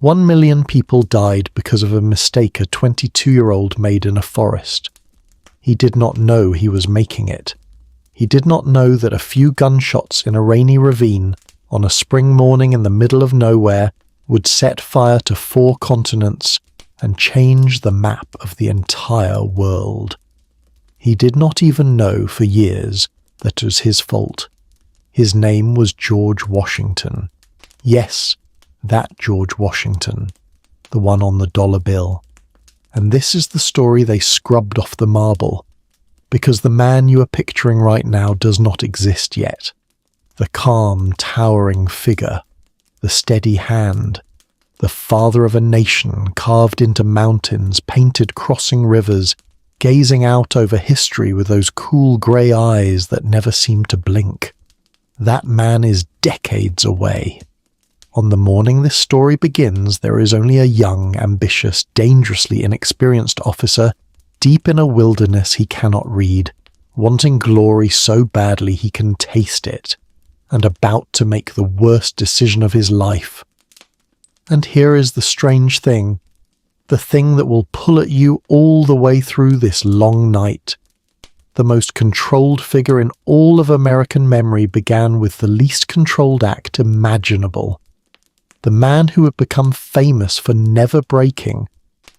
1 million people died because of a mistake a 22-year-old made in a forest. He did not know he was making it. He did not know that a few gunshots in a rainy ravine on a spring morning in the middle of nowhere would set fire to 4 continents and change the map of the entire world. He did not even know for years that it was his fault. His name was George Washington. Yes, that George Washington, the one on the dollar bill. And this is the story they scrubbed off the marble, because the man you are picturing right now does not exist yet. The calm, towering figure, the steady hand, the father of a nation carved into mountains, painted crossing rivers, gazing out over history with those cool grey eyes that never seem to blink. That man is decades away. On the morning this story begins, there is only a young, ambitious, dangerously inexperienced officer deep in a wilderness he cannot read, wanting glory so badly he can taste it, and about to make the worst decision of his life. And here is the strange thing, the thing that will pull at you all the way through this long night. The most controlled figure in all of American memory began with the least controlled act imaginable. The man who had become famous for never breaking,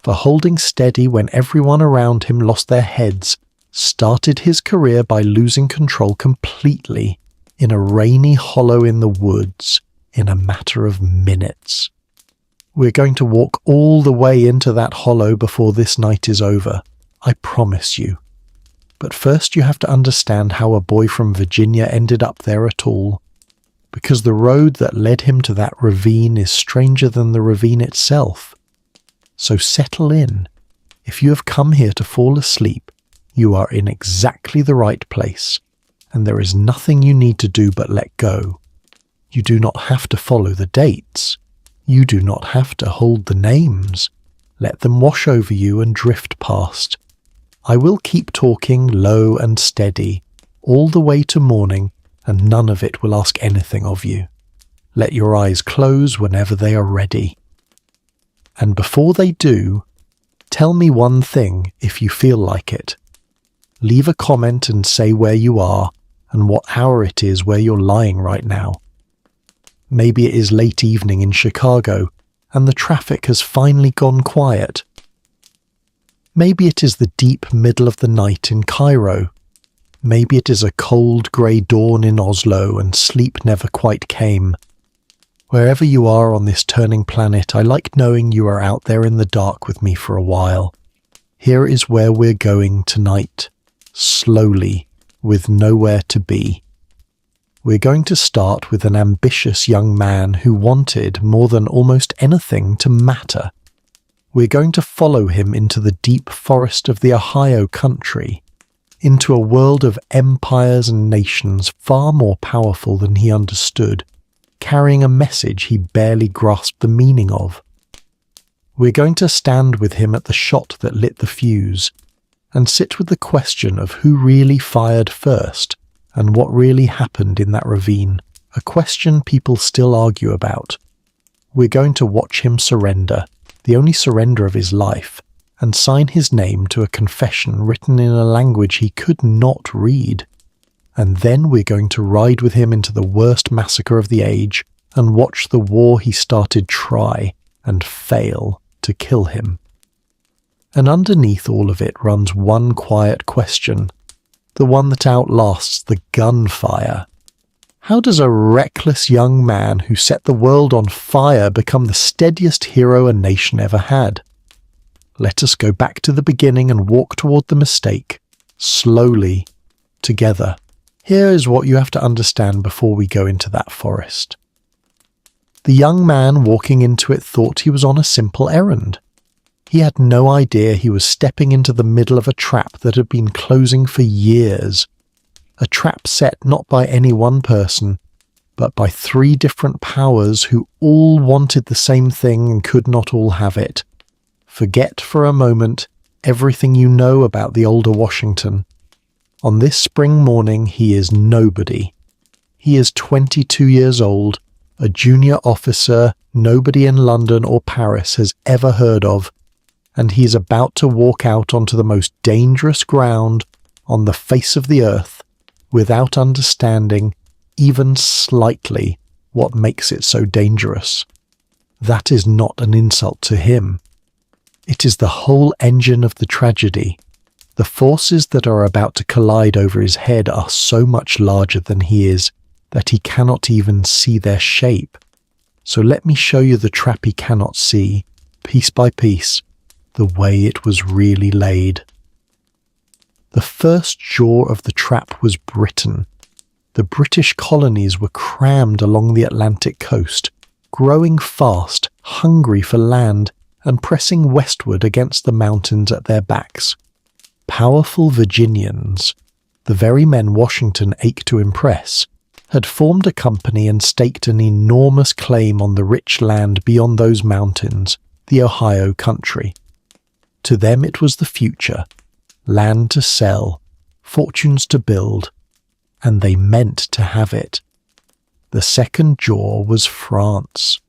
for holding steady when everyone around him lost their heads, started his career by losing control completely in a rainy hollow in the woods in a matter of minutes. We're going to walk all the way into that hollow before this night is over, I promise you. But first you have to understand how a boy from Virginia ended up there at all, because the road that led him to that ravine is stranger than the ravine itself. So settle in. If you have come here to fall asleep, you are in exactly the right place, and there is nothing you need to do but let go. You do not have to follow the dates. You do not have to hold the names. Let them wash over you and drift past. I will keep talking low and steady all the way to morning, and none of it will ask anything of you. Let your eyes close whenever they are ready. And before they do, tell me one thing if you feel like it. Leave a comment and say where you are and what hour it is where you're lying right now. Maybe it is late evening in Chicago and the traffic has finally gone quiet. Maybe it is the deep middle of the night in Cairo. Maybe it is a cold grey dawn in Oslo and sleep never quite came. Wherever you are on this turning planet, I like knowing you are out there in the dark with me for a while. Here is where we're going tonight, slowly, with nowhere to be. We're going to start with an ambitious young man who wanted, more than almost anything, to matter. We're going to follow him into the deep forest of the Ohio country, into a world of empires and nations far more powerful than he understood, carrying a message he barely grasped the meaning of. We're going to stand with him at the shot that lit the fuse, and sit with the question of who really fired first, and what really happened in that ravine, a question people still argue about. We're going to watch him surrender, the only surrender of his life, and sign his name to a confession written in a language he could not read. And then we're going to ride with him into the worst massacre of the age and watch the war he started try and fail to kill him. And underneath all of it runs one quiet question, the one that outlasts the gunfire. How does a reckless young man who set the world on fire become the steadiest hero a nation ever had? Let us go back to the beginning and walk toward the mistake, slowly, together. Here is what you have to understand before we go into that forest. The young man walking into it thought he was on a simple errand. He had no idea he was stepping into the middle of a trap that had been closing for years. A trap set not by any one person, but by 3 different powers who all wanted the same thing and could not all have it. Forget for a moment everything you know about the older Washington. On this spring morning, he is nobody. He is 22 years old, a junior officer nobody in London or Paris has ever heard of, and he is about to walk out onto the most dangerous ground on the face of the earth without understanding even slightly what makes it so dangerous. That is not an insult to him. It is the whole engine of the tragedy. The forces that are about to collide over his head are so much larger than he is that he cannot even see their shape. So let me show you the trap he cannot see, piece by piece, the way it was really laid. The first jaw of the trap was Britain. The British colonies were crammed along the Atlantic coast, growing fast, hungry for land, and pressing westward against the mountains at their backs. Powerful Virginians, the very men Washington ached to impress, had formed a company and staked an enormous claim on the rich land beyond those mountains, the Ohio country. To them it was the future, land to sell, fortunes to build, and they meant to have it. The second jaw was France.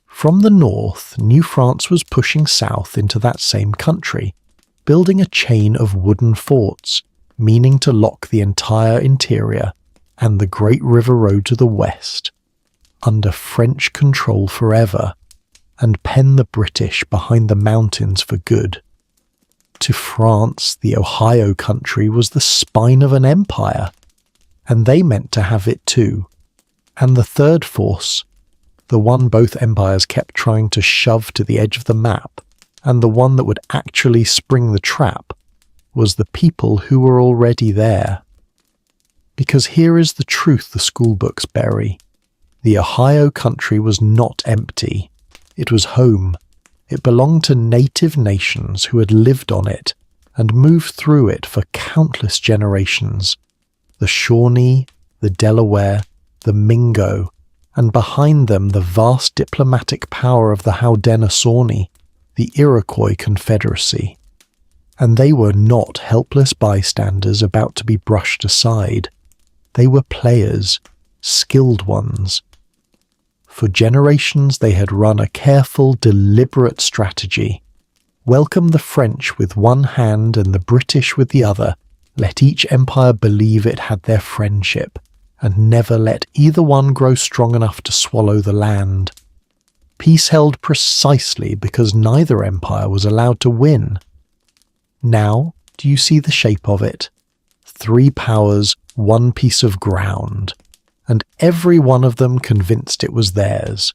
From the north, New France was pushing south into that same country, building a chain of wooden forts, meaning to lock the entire interior and the great river road to the west, under French control forever, and pen the British behind the mountains for good. To France, the Ohio country was the spine of an empire, and they meant to have it too. And the third force, the one both empires kept trying to shove to the edge of the map, and the one that would actually spring the trap, was the people who were already there. Because here is the truth the schoolbooks bury. The Ohio country was not empty. It was home. It belonged to native nations who had lived on it and moved through it for countless generations. The Shawnee, the Delaware, the Mingo, and behind them the vast diplomatic power of the Haudenosaunee, the Iroquois Confederacy. And they were not helpless bystanders about to be brushed aside. They were players, skilled ones. For generations they had run a careful, deliberate strategy. Welcome the French with one hand and the British with the other. Let each empire believe it had their friendship, and never let either one grow strong enough to swallow the land. Peace held precisely because neither empire was allowed to win. Now, do you see the shape of it? 3 powers, 1 piece of ground, and every one of them convinced it was theirs.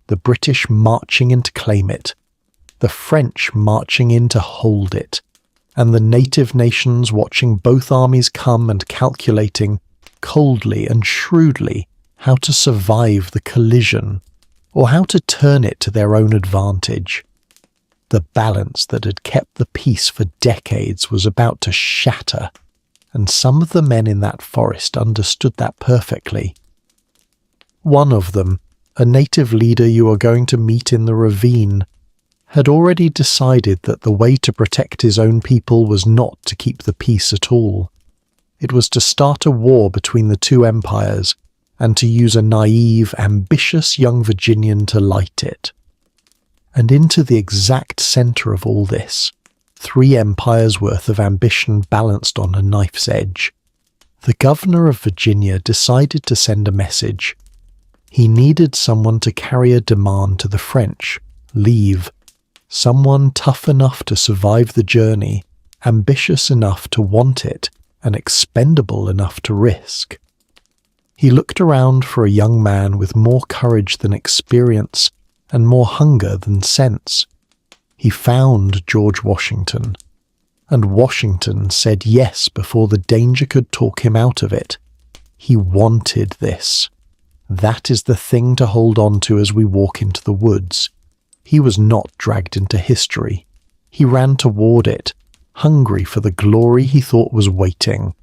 The British marching in to claim it, the French marching in to hold it, and the native nations watching both armies come and calculating, coldly and shrewdly, how to survive the collision, or how to turn it to their own advantage. The balance that had kept the peace for decades was about to shatter, and some of the men in that forest understood that perfectly. One of them, a native leader you are going to meet in the ravine, had already decided that the way to protect his own people was not to keep the peace at all. It was to start a war between the two empires, and to use a naive, ambitious young Virginian to light it. And into the exact centre of all this, 3 empires' worth of ambition balanced on a knife's edge, the governor of Virginia decided to send a message. He needed someone to carry a demand to the French, leave, someone tough enough to survive the journey, ambitious enough to want it, and expendable enough to risk. He looked around for a young man with more courage than experience and more hunger than sense. He found George Washington, and Washington said yes before the danger could talk him out of it. He wanted this. That is the thing to hold on to as we walk into the woods. He was not dragged into history. He ran toward it, hungry for the glory he thought was waiting,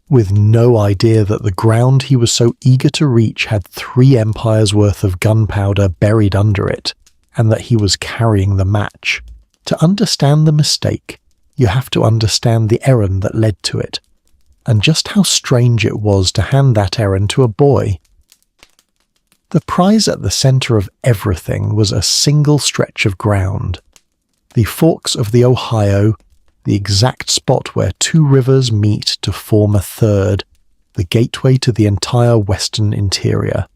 with no idea that the ground he was so eager to reach had 3 empires' worth of gunpowder buried under it, and that he was carrying the match. To understand the mistake, you have to understand the errand that led to it, and just how strange it was to hand that errand to a boy. The prize at the center of everything was a single stretch of ground. The forks of the Ohio, the exact spot where two rivers meet to form a third, the gateway to the entire western interior.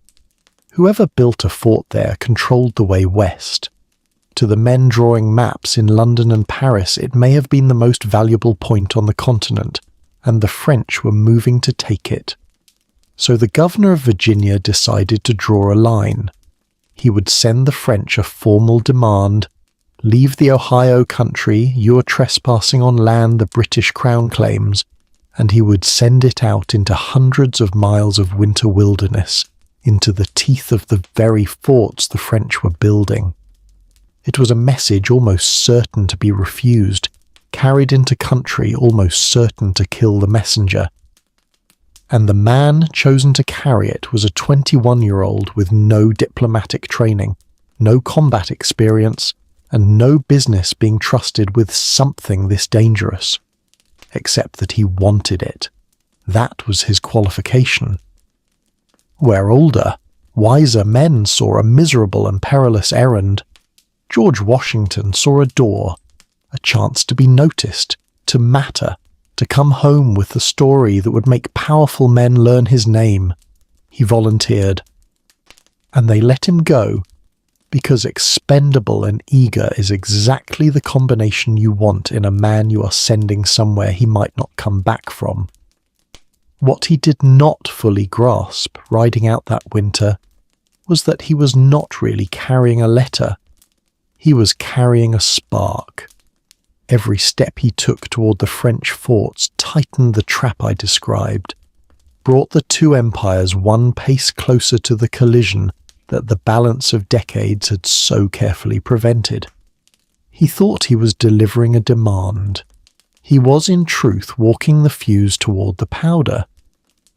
Whoever built a fort there controlled the way west. To the men drawing maps in London and Paris, it may have been the most valuable point on the continent, and the French were moving to take it. So the governor of Virginia decided to draw a line. He would send the French a formal demand: leave the Ohio country, you are trespassing on land the British Crown claims, and he would send it out into hundreds of miles of winter wilderness, into the teeth of the very forts the French were building. It was a message almost certain to be refused, carried into country almost certain to kill the messenger. And the man chosen to carry it was a 21-year-old with no diplomatic training, no combat experience, and no business being trusted with something this dangerous. Except that he wanted it. That was his qualification. Where older, wiser men saw a miserable and perilous errand, George Washington saw a door, a chance to be noticed, to matter, to come home with the story that would make powerful men learn his name. He volunteered. And they let him go, because expendable and eager is exactly the combination you want in a man you are sending somewhere he might not come back from. What he did not fully grasp, riding out that winter, was that he was not really carrying a letter. He was carrying a spark. Every step he took toward the French forts tightened the trap I described, brought the two empires one pace closer to the collision that the balance of decades had so carefully prevented. He thought he was delivering a demand. He was in truth walking the fuse toward the powder,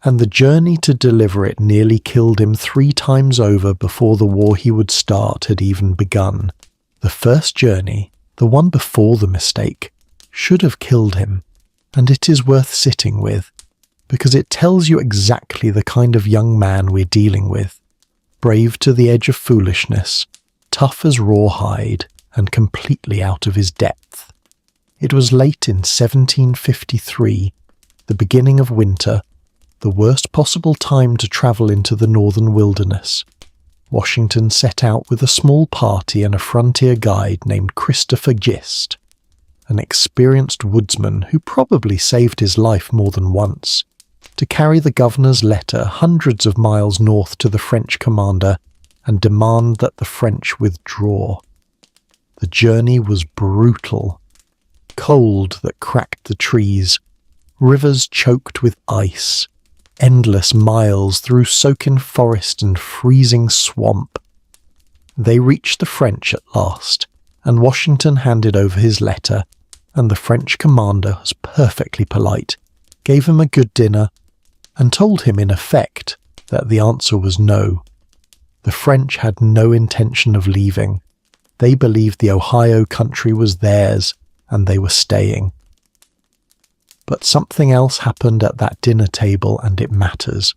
and the journey to deliver it nearly killed him 3 times over before the war he would start had even begun. The first journey, the one before the mistake, should have killed him, and it is worth sitting with, because it tells you exactly the kind of young man we're dealing with. Brave to the edge of foolishness, tough as rawhide, and completely out of his depth. It was late in 1753, the beginning of winter, the worst possible time to travel into the northern wilderness. Washington set out with a small party and a frontier guide named Christopher Gist, an experienced woodsman who probably saved his life more than once, to carry the governor's letter hundreds of miles north to the French commander and demand that the French withdraw. The journey was brutal. Cold that cracked the trees, rivers choked with ice, endless miles through soaking forest and freezing swamp. They reached the French at last, and Washington handed over his letter, and the French commander was perfectly polite, gave him a good dinner, and told him in effect that the answer was no. The French had no intention of leaving. They believed the Ohio country was theirs, and they were staying. But something else happened at that dinner table, and it matters.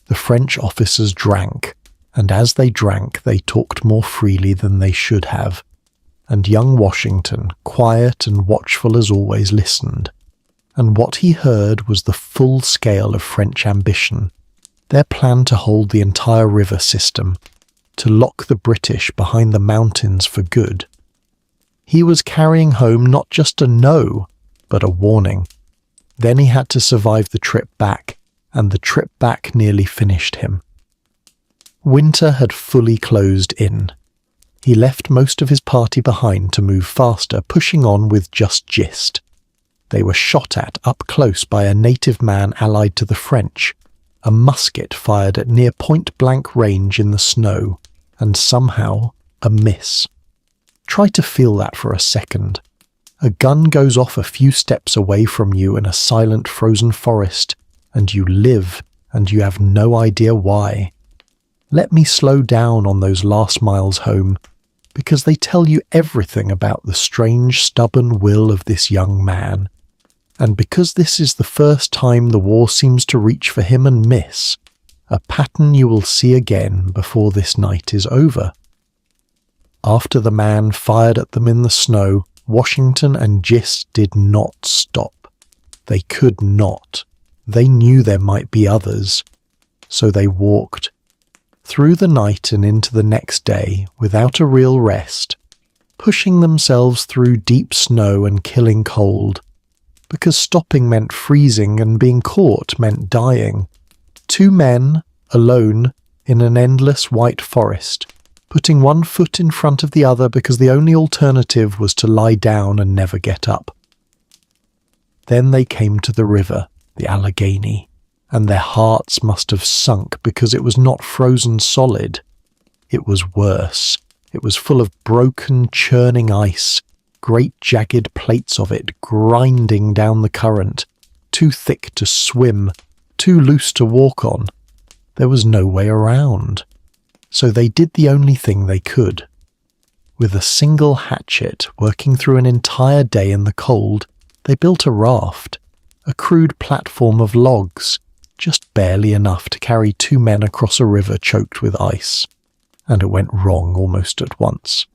The French officers drank, and as they drank they talked more freely than they should have, and young Washington, quiet and watchful as always, listened. And what he heard was the full scale of French ambition, their plan to hold the entire river system, to lock the British behind the mountains for good. He was carrying home not just a no, but a warning. Then he had to survive the trip back, and the trip back nearly finished him. Winter had fully closed in. He left most of his party behind to move faster, pushing on with just Gist. They were shot at up close by a native man allied to the French, a musket fired at near point-blank range in the snow, and somehow a miss. Try to feel that for a second. A gun goes off a few steps away from you in a silent frozen forest, and you live, and you have no idea why. Let me slow down on those last miles home, because they tell you everything about the strange, stubborn will of this young man. And because this is the first time the war seems to reach for him and miss, a pattern you will see again before this night is over. After the man fired at them in the snow, Washington and Gist did not stop. They could not. They knew there might be others. So they walked through the night and into the next day without a real rest, pushing themselves through deep snow and killing cold, because stopping meant freezing and being caught meant dying. 2 men, alone, in an endless white forest, putting one foot in front of the other because the only alternative was to lie down and never get up. Then they came to the river, the Allegheny, and their hearts must have sunk because it was not frozen solid. It was worse. It was full of broken, churning ice, great jagged plates of it grinding down the current, too thick to swim, too loose to walk on. There was no way around. So they did the only thing they could. With a single hatchet, working through an entire day in the cold, they built a raft, a crude platform of logs, just barely enough to carry 2 men across a river choked with ice. And it went wrong almost at once.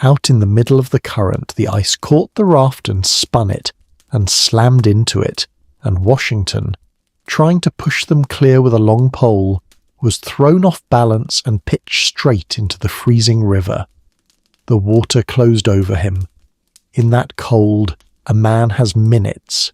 Out in the middle of the current, the ice caught the raft and spun it, and slammed into it, and Washington, trying to push them clear with a long pole, was thrown off balance and pitched straight into the freezing river. The water closed over him. In that cold, a man has minutes.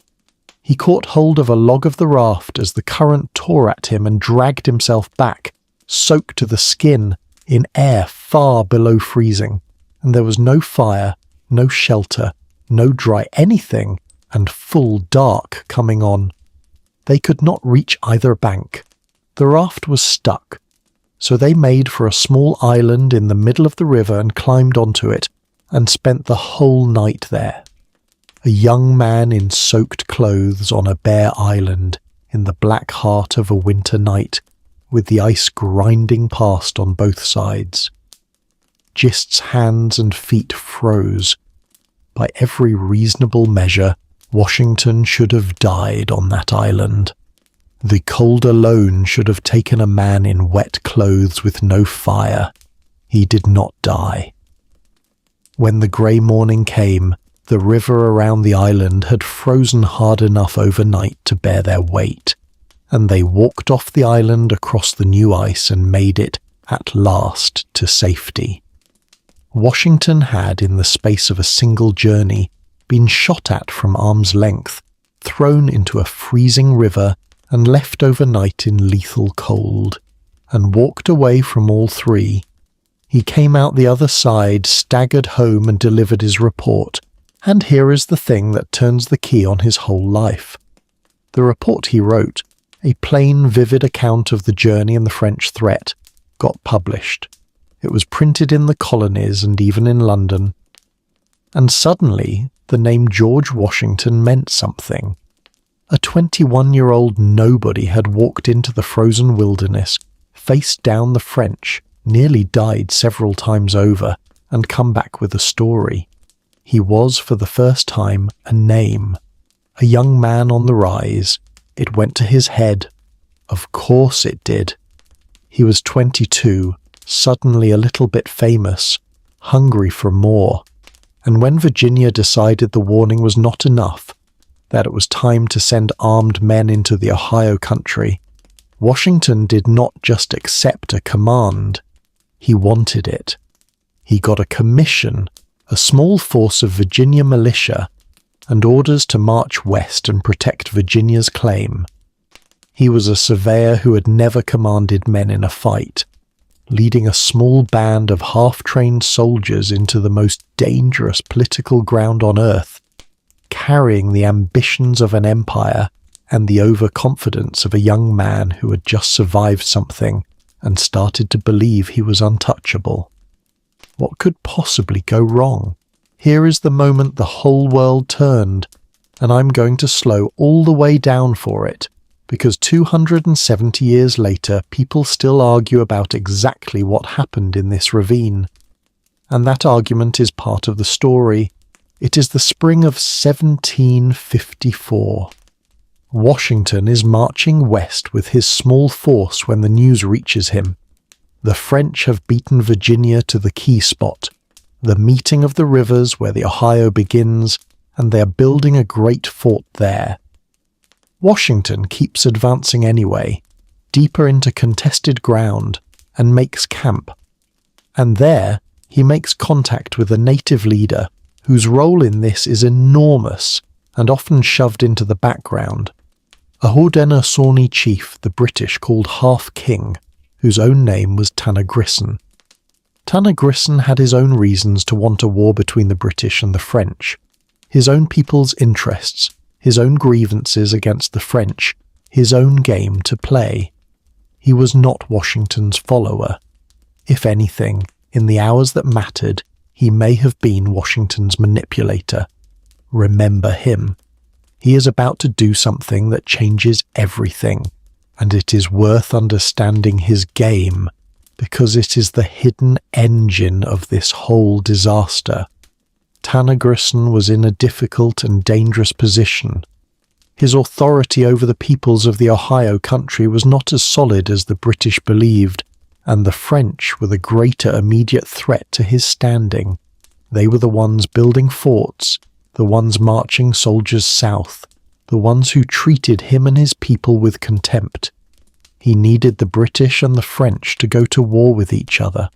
He caught hold of a log of the raft as the current tore at him and dragged himself back, soaked to the skin, in air far below freezing, and there was no fire, no shelter, no dry anything, and full dark coming on. They could not reach either bank. The raft was stuck, so they made for a small island in the middle of the river and climbed onto it, and spent the whole night there. A young man in soaked clothes on a bare island in the black heart of a winter night, with the ice grinding past on both sides. Gist's hands and feet froze. By every reasonable measure, Washington should have died on that island. The cold alone should have taken a man in wet clothes with no fire. He did not die. When the grey morning came, the river around the island had frozen hard enough overnight to bear their weight, and they walked off the island across the new ice and made it, at last, to safety. Washington had, in the space of a single journey, been shot at from arm's length, thrown into a freezing river, and left overnight in lethal cold, and walked away from all 3. He came out the other side, staggered home and delivered his report, and here is the thing that turns the key on his whole life. The report he wrote, a plain, vivid account of the journey and the French threat, got published. It was printed in the colonies and even in London. And suddenly, the name George Washington meant something. A 21-year-old nobody had walked into the frozen wilderness, faced down the French, nearly died several times over, and come back with a story. He was, for the first time, a name. A young man on the rise. It went to his head. Of course it did. He was 22, suddenly a little bit famous, hungry for more. And when Virginia decided the warning was not enough, that it was time to send armed men into the Ohio country, Washington did not just accept a command. He wanted it. He got a commission, a small force of Virginia militia, and orders to march west and protect Virginia's claim. He was a surveyor who had never commanded men in a fight, leading a small band of half-trained soldiers into the most dangerous political ground on earth, carrying the ambitions of an empire and the overconfidence of a young man who had just survived something and started to believe he was untouchable. What could possibly go wrong? Here is the moment the whole world turned, and I'm going to slow all the way down for it, because 270 years later people still argue about exactly what happened in this ravine. And that argument is part of the story. It is the spring of 1754. Washington is marching west with his small force when the news reaches him. The French have beaten Virginia to the key spot, the meeting of the rivers where the Ohio begins, and they are building a great fort there. Washington keeps advancing anyway, deeper into contested ground, and makes camp. And there he makes contact with a native leader whose role in this is enormous and often shoved into the background. A Haudenosaunee chief the British called Half King, whose own name was Tanagrisson. Tanagrisson had his own reasons to want a war between the British and the French, his own people's interests, his own grievances against the French, his own game to play. He was not Washington's follower. If anything, in the hours that mattered, he may have been Washington's manipulator. Remember him. He is about to do something that changes everything, and it is worth understanding his game, because it is the hidden engine of this whole disaster. Tanagrisson was in a difficult and dangerous position. His authority over the peoples of the Ohio country was not as solid as the British believed, and the French were the greater immediate threat to his standing. They were the ones building forts, the ones marching soldiers south, the ones who treated him and his people with contempt. He needed the British and the French to go to war with each other.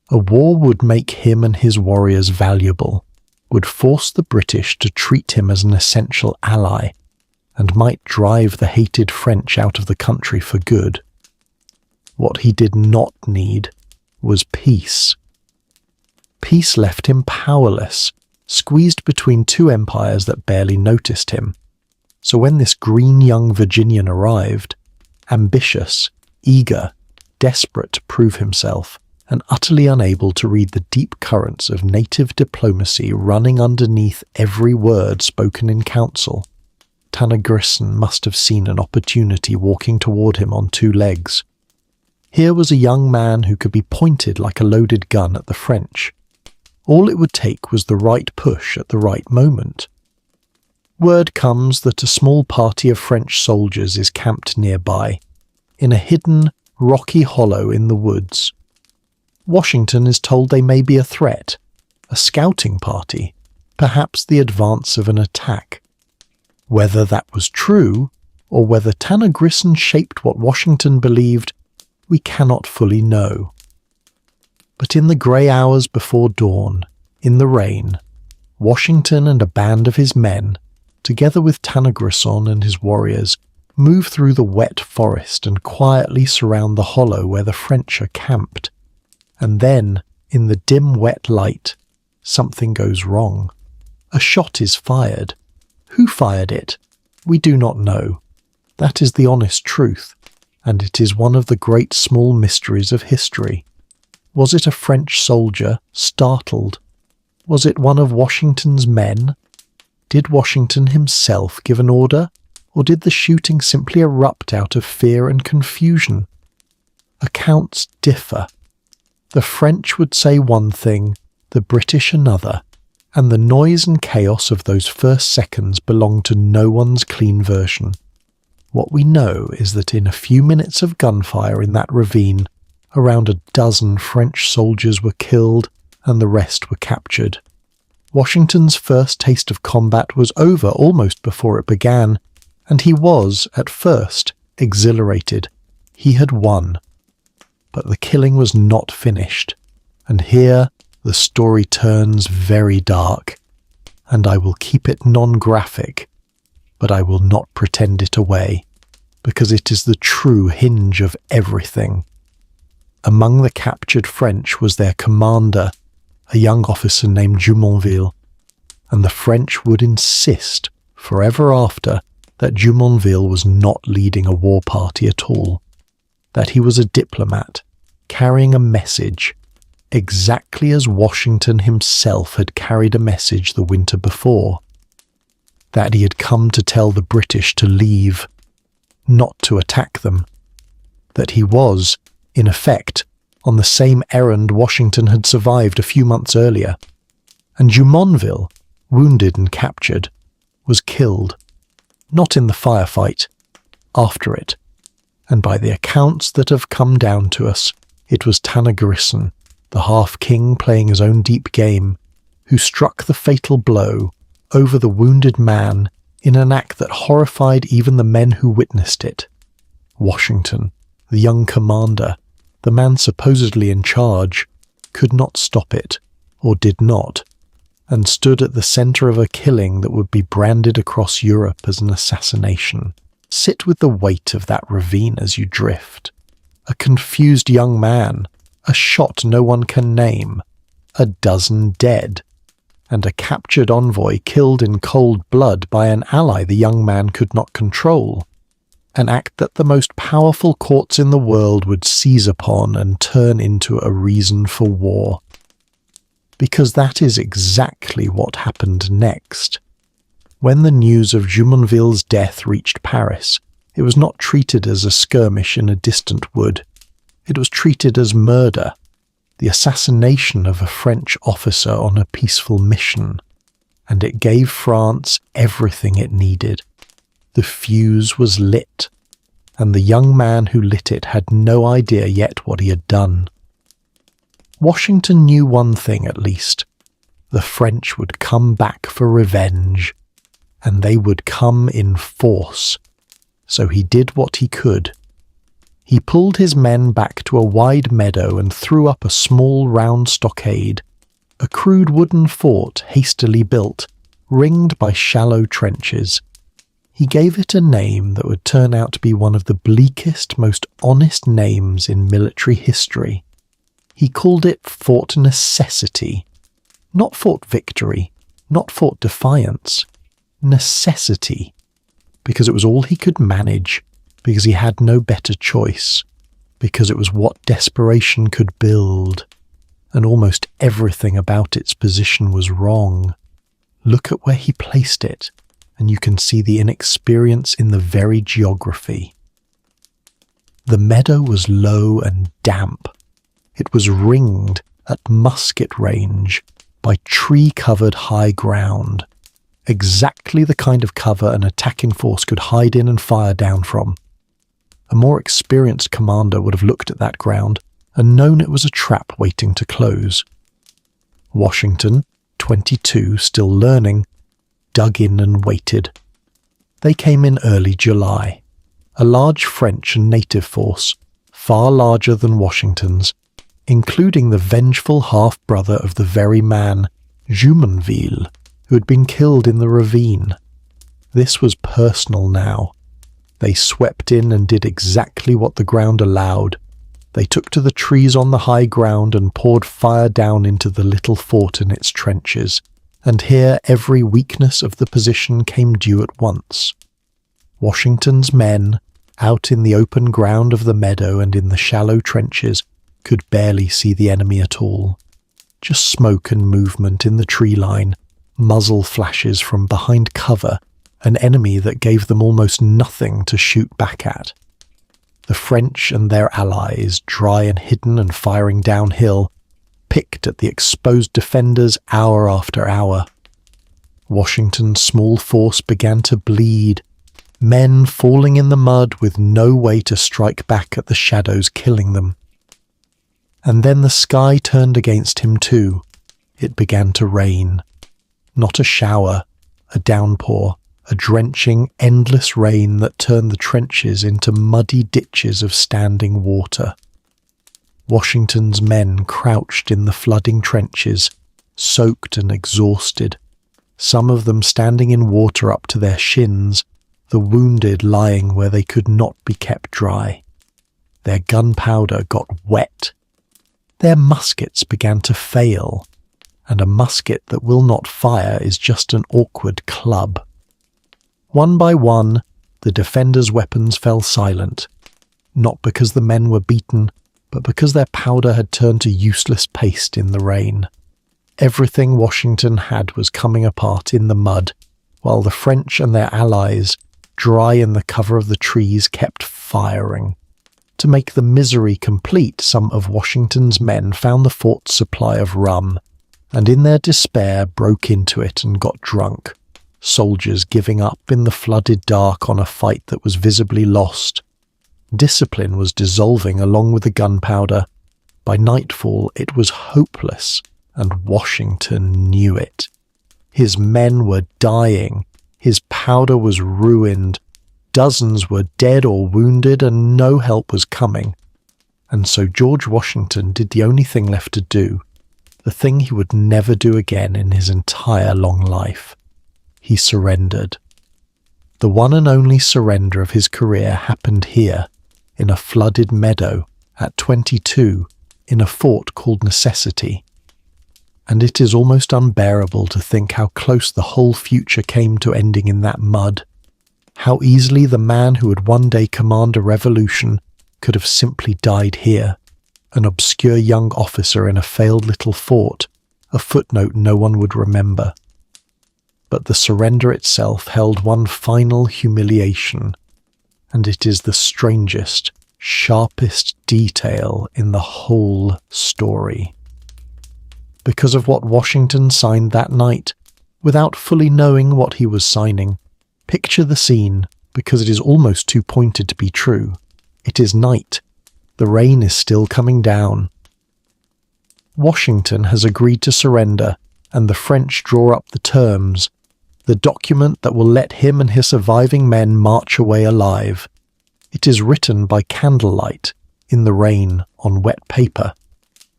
A war would make him and his warriors valuable, would force the British to treat him as an essential ally, and might drive the hated French out of the country for good. What he did not need was peace. Peace left him powerless, squeezed between two empires that barely noticed him. So when this green young Virginian arrived, ambitious, eager, desperate to prove himself, and utterly unable to read the deep currents of native diplomacy running underneath every word spoken in council, Tanagrisson must have seen an opportunity walking toward him on two legs. Here was a young man who could be pointed like a loaded gun at the French. All it would take was the right push at the right moment. Word comes that a small party of French soldiers is camped nearby, in a hidden, rocky hollow in the woods. Washington is told they may be a threat, a scouting party, perhaps the advance of an attack. Whether that was true, or whether Tanagrisson shaped what Washington believed, we cannot fully know. But in the grey hours before dawn, in the rain, Washington and a band of his men, together with Tanagrisson and his warriors, move through the wet forest and quietly surround the hollow where the French are camped. And then, in the dim wet light, something goes wrong. A shot is fired. Who fired it? We do not know. That is the honest truth, and it is one of the great small mysteries of history. Was it a French soldier, startled? Was it one of Washington's men? Did Washington himself give an order, or did the shooting simply erupt out of fear and confusion? Accounts differ. The French would say one thing, the British another, and the noise and chaos of those first seconds belong to no one's clean version. What we know is that in a few minutes of gunfire in that ravine, around a dozen French soldiers were killed and the rest were captured. Washington's first taste of combat was over almost before it began, and he was, at first, exhilarated. He had won. But the killing was not finished, and here the story turns very dark, and I will keep it non-graphic, but I will not pretend it away, because it is the true hinge of everything. Among the captured French was their commander, a young officer named Jumonville, and the French would insist, forever after, that Jumonville was not leading a war party at all, that he was a diplomat, carrying a message, exactly as Washington himself had carried a message the winter before, that he had come to tell the British to leave, not to attack them, that he was, in effect, on the same errand Washington had survived a few months earlier, and Jumonville, wounded and captured, was killed. Not in the firefight, after it. And by the accounts that have come down to us, it was Tanner Grisson, the half-king playing his own deep game, who struck the fatal blow over the wounded man in an act that horrified even the men who witnessed it. Washington, the young commander, the man supposedly in charge, could not stop it, or did not, and stood at the centre of a killing that would be branded across Europe as an assassination. Sit with the weight of that ravine as you drift. A confused young man, a shot no one can name, a dozen dead, and a captured envoy killed in cold blood by an ally the young man could not control. An act that the most powerful courts in the world would seize upon and turn into a reason for war. Because that is exactly what happened next. When the news of Jumonville's death reached Paris, it was not treated as a skirmish in a distant wood. It was treated as murder, the assassination of a French officer on a peaceful mission, and it gave France everything it needed. The fuse was lit, and the young man who lit it had no idea yet what he had done. Washington knew one thing at least. The French would come back for revenge, and they would come in force. So he did what he could. He pulled his men back to a wide meadow and threw up a small round stockade, a crude wooden fort hastily built, ringed by shallow trenches. He gave it a name that would turn out to be one of the bleakest, most honest names in military history. He called it Fort Necessity. Not Fort Victory, not Fort Defiance. Necessity. Because it was all he could manage, because he had no better choice, because it was what desperation could build, and almost everything about its position was wrong. Look at where he placed it, and you can see the inexperience in the very geography. The meadow was low and damp. It was ringed at musket range by tree-covered high ground, exactly the kind of cover an attacking force could hide in and fire down from. A more experienced commander would have looked at that ground and known it was a trap waiting to close. Washington, 22, still learning, dug in and waited. They came in early July. A large French and native force, far larger than Washington's, including the vengeful half-brother of the very man, Jumonville, who had been killed in the ravine. This was personal now. They swept in and did exactly what the ground allowed. They took to the trees on the high ground and poured fire down into the little fort and its trenches, and here every weakness of the position came due at once. Washington's men, out in the open ground of the meadow and in the shallow trenches, could barely see the enemy at all. Just smoke and movement in the tree line, muzzle flashes from behind cover, an enemy that gave them almost nothing to shoot back at. The French and their allies, dry and hidden and firing downhill, picked at the exposed defenders hour after hour. Washington's small force began to bleed, men falling in the mud with no way to strike back at the shadows killing them. And then the sky turned against him too. It began to rain. Not a shower, a downpour, a drenching, endless rain that turned the trenches into muddy ditches of standing water. Washington's men crouched in the flooding trenches, soaked and exhausted, some of them standing in water up to their shins, the wounded lying where they could not be kept dry. Their gunpowder got wet. Their muskets began to fail, and a musket that will not fire is just an awkward club. One by one, the defenders' weapons fell silent, not because the men were beaten, but because their powder had turned to useless paste in the rain. Everything Washington had was coming apart in the mud, while the French and their allies, dry in the cover of the trees, kept firing. To make the misery complete, some of Washington's men found the fort's supply of rum, and in their despair broke into it and got drunk, soldiers giving up in the flooded dark on a fight that was visibly lost. Discipline was dissolving along with the gunpowder. By nightfall, it was hopeless, and Washington knew it. His men were dying. His powder was ruined. Dozens were dead or wounded, and no help was coming. And so George Washington did the only thing left to do, the thing he would never do again in his entire long life. He surrendered. The one and only surrender of his career happened here, in a flooded meadow, at 22, in a fort called Necessity. And it is almost unbearable to think how close the whole future came to ending in that mud. How easily the man who would one day command a revolution could have simply died here, an obscure young officer in a failed little fort, a footnote no one would remember. But the surrender itself held one final humiliation, and it is the strangest, sharpest detail in the whole story. Because of what Washington signed that night, without fully knowing what he was signing, picture the scene, because it is almost too pointed to be true. It is night. The rain is still coming down. Washington has agreed to surrender, and the French draw up the terms, the document that will let him and his surviving men march away alive. It is written by candlelight, in the rain, on wet paper,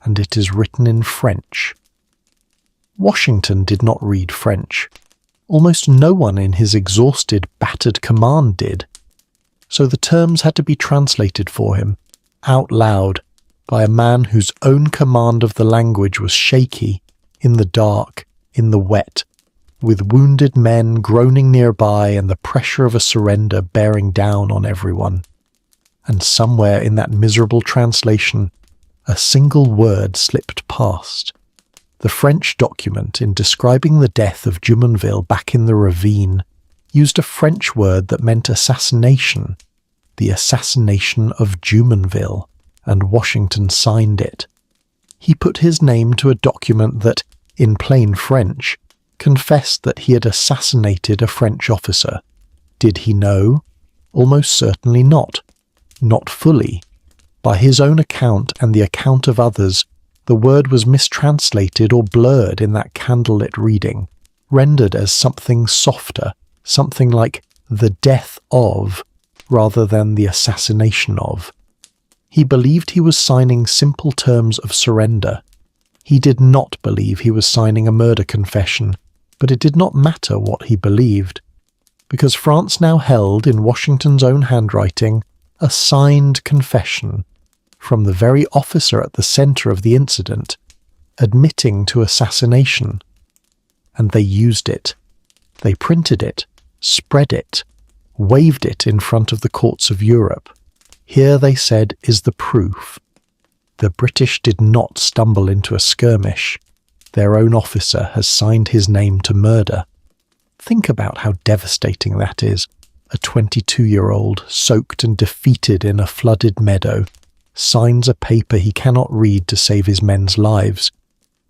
and it is written in French. Washington did not read French. Almost no one in his exhausted, battered command did. So the terms had to be translated for him, out loud, by a man whose own command of the language was shaky, in the dark, in the wet, with wounded men groaning nearby and the pressure of a surrender bearing down on everyone. And somewhere in that miserable translation, a single word slipped past. The French document, in describing the death of Jumonville back in the ravine, used a French word that meant assassination, the assassination of Jumonville, and Washington signed it. He put his name to a document that, in plain French, confessed that he had assassinated a French officer. Did he know? Almost certainly not. Not fully. By his own account and the account of others, the word was mistranslated or blurred in that candlelit reading, rendered as something softer, something like the death of, rather than the assassination of. He believed he was signing simple terms of surrender. He did not believe he was signing a murder confession, but it did not matter what he believed, because France now held in Washington's own handwriting a signed confession from the very officer at the centre of the incident, admitting to assassination. And they used it. They printed it, spread it, waved it in front of the courts of Europe. Here, they said, is the proof. The British did not stumble into a skirmish. Their own officer has signed his name to murder. Think about how devastating that is. A 22-year-old, soaked and defeated in a flooded meadow, signs a paper he cannot read to save his men's lives,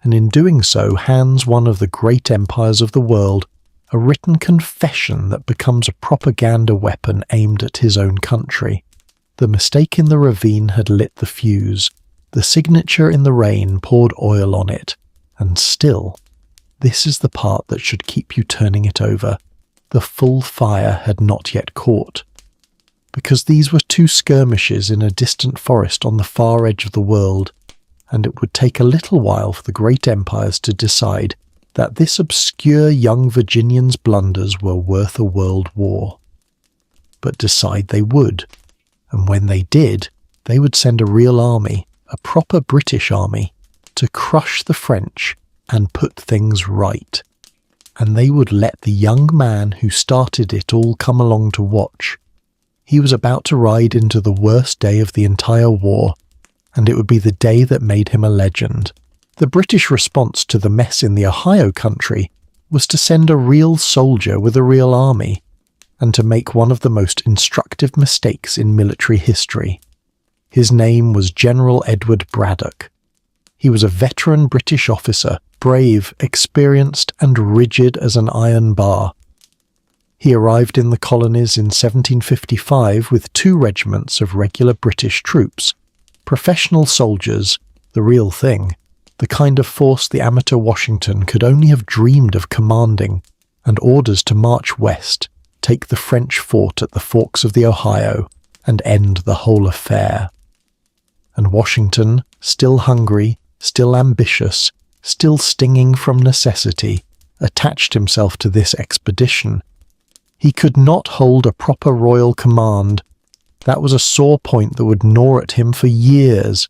and in doing so hands one of the great empires of the world a written confession that becomes a propaganda weapon aimed at his own country. The mistake in the ravine had lit the fuse. The signature in the rain poured oil on it. And still, this is the part that should keep you turning it over. The full fire had not yet caught. Because these were two skirmishes in a distant forest on the far edge of the world, and it would take a little while for the great empires to decide that this obscure young Virginian's blunders were worth a world war. But decide they would, and when they did, they would send a real army, a proper British army, to crush the French and put things right. And they would let the young man who started it all come along to watch. He was about to ride into the worst day of the entire war, and it would be the day that made him a legend. The British response to the mess in the Ohio country was to send a real soldier with a real army, and to make one of the most instructive mistakes in military history. His name was General Edward Braddock. He was a veteran British officer, brave, experienced, and rigid as an iron bar. He arrived in the colonies in 1755 with 2 regiments of regular British troops, professional soldiers, the real thing, the kind of force the amateur Washington could only have dreamed of commanding, and orders to march west, take the French fort at the forks of the Ohio, and end the whole affair. And Washington, still hungry, still ambitious, still stinging from necessity, attached himself to this expedition. He could not hold a proper royal command. That was a sore point that would gnaw at him for years.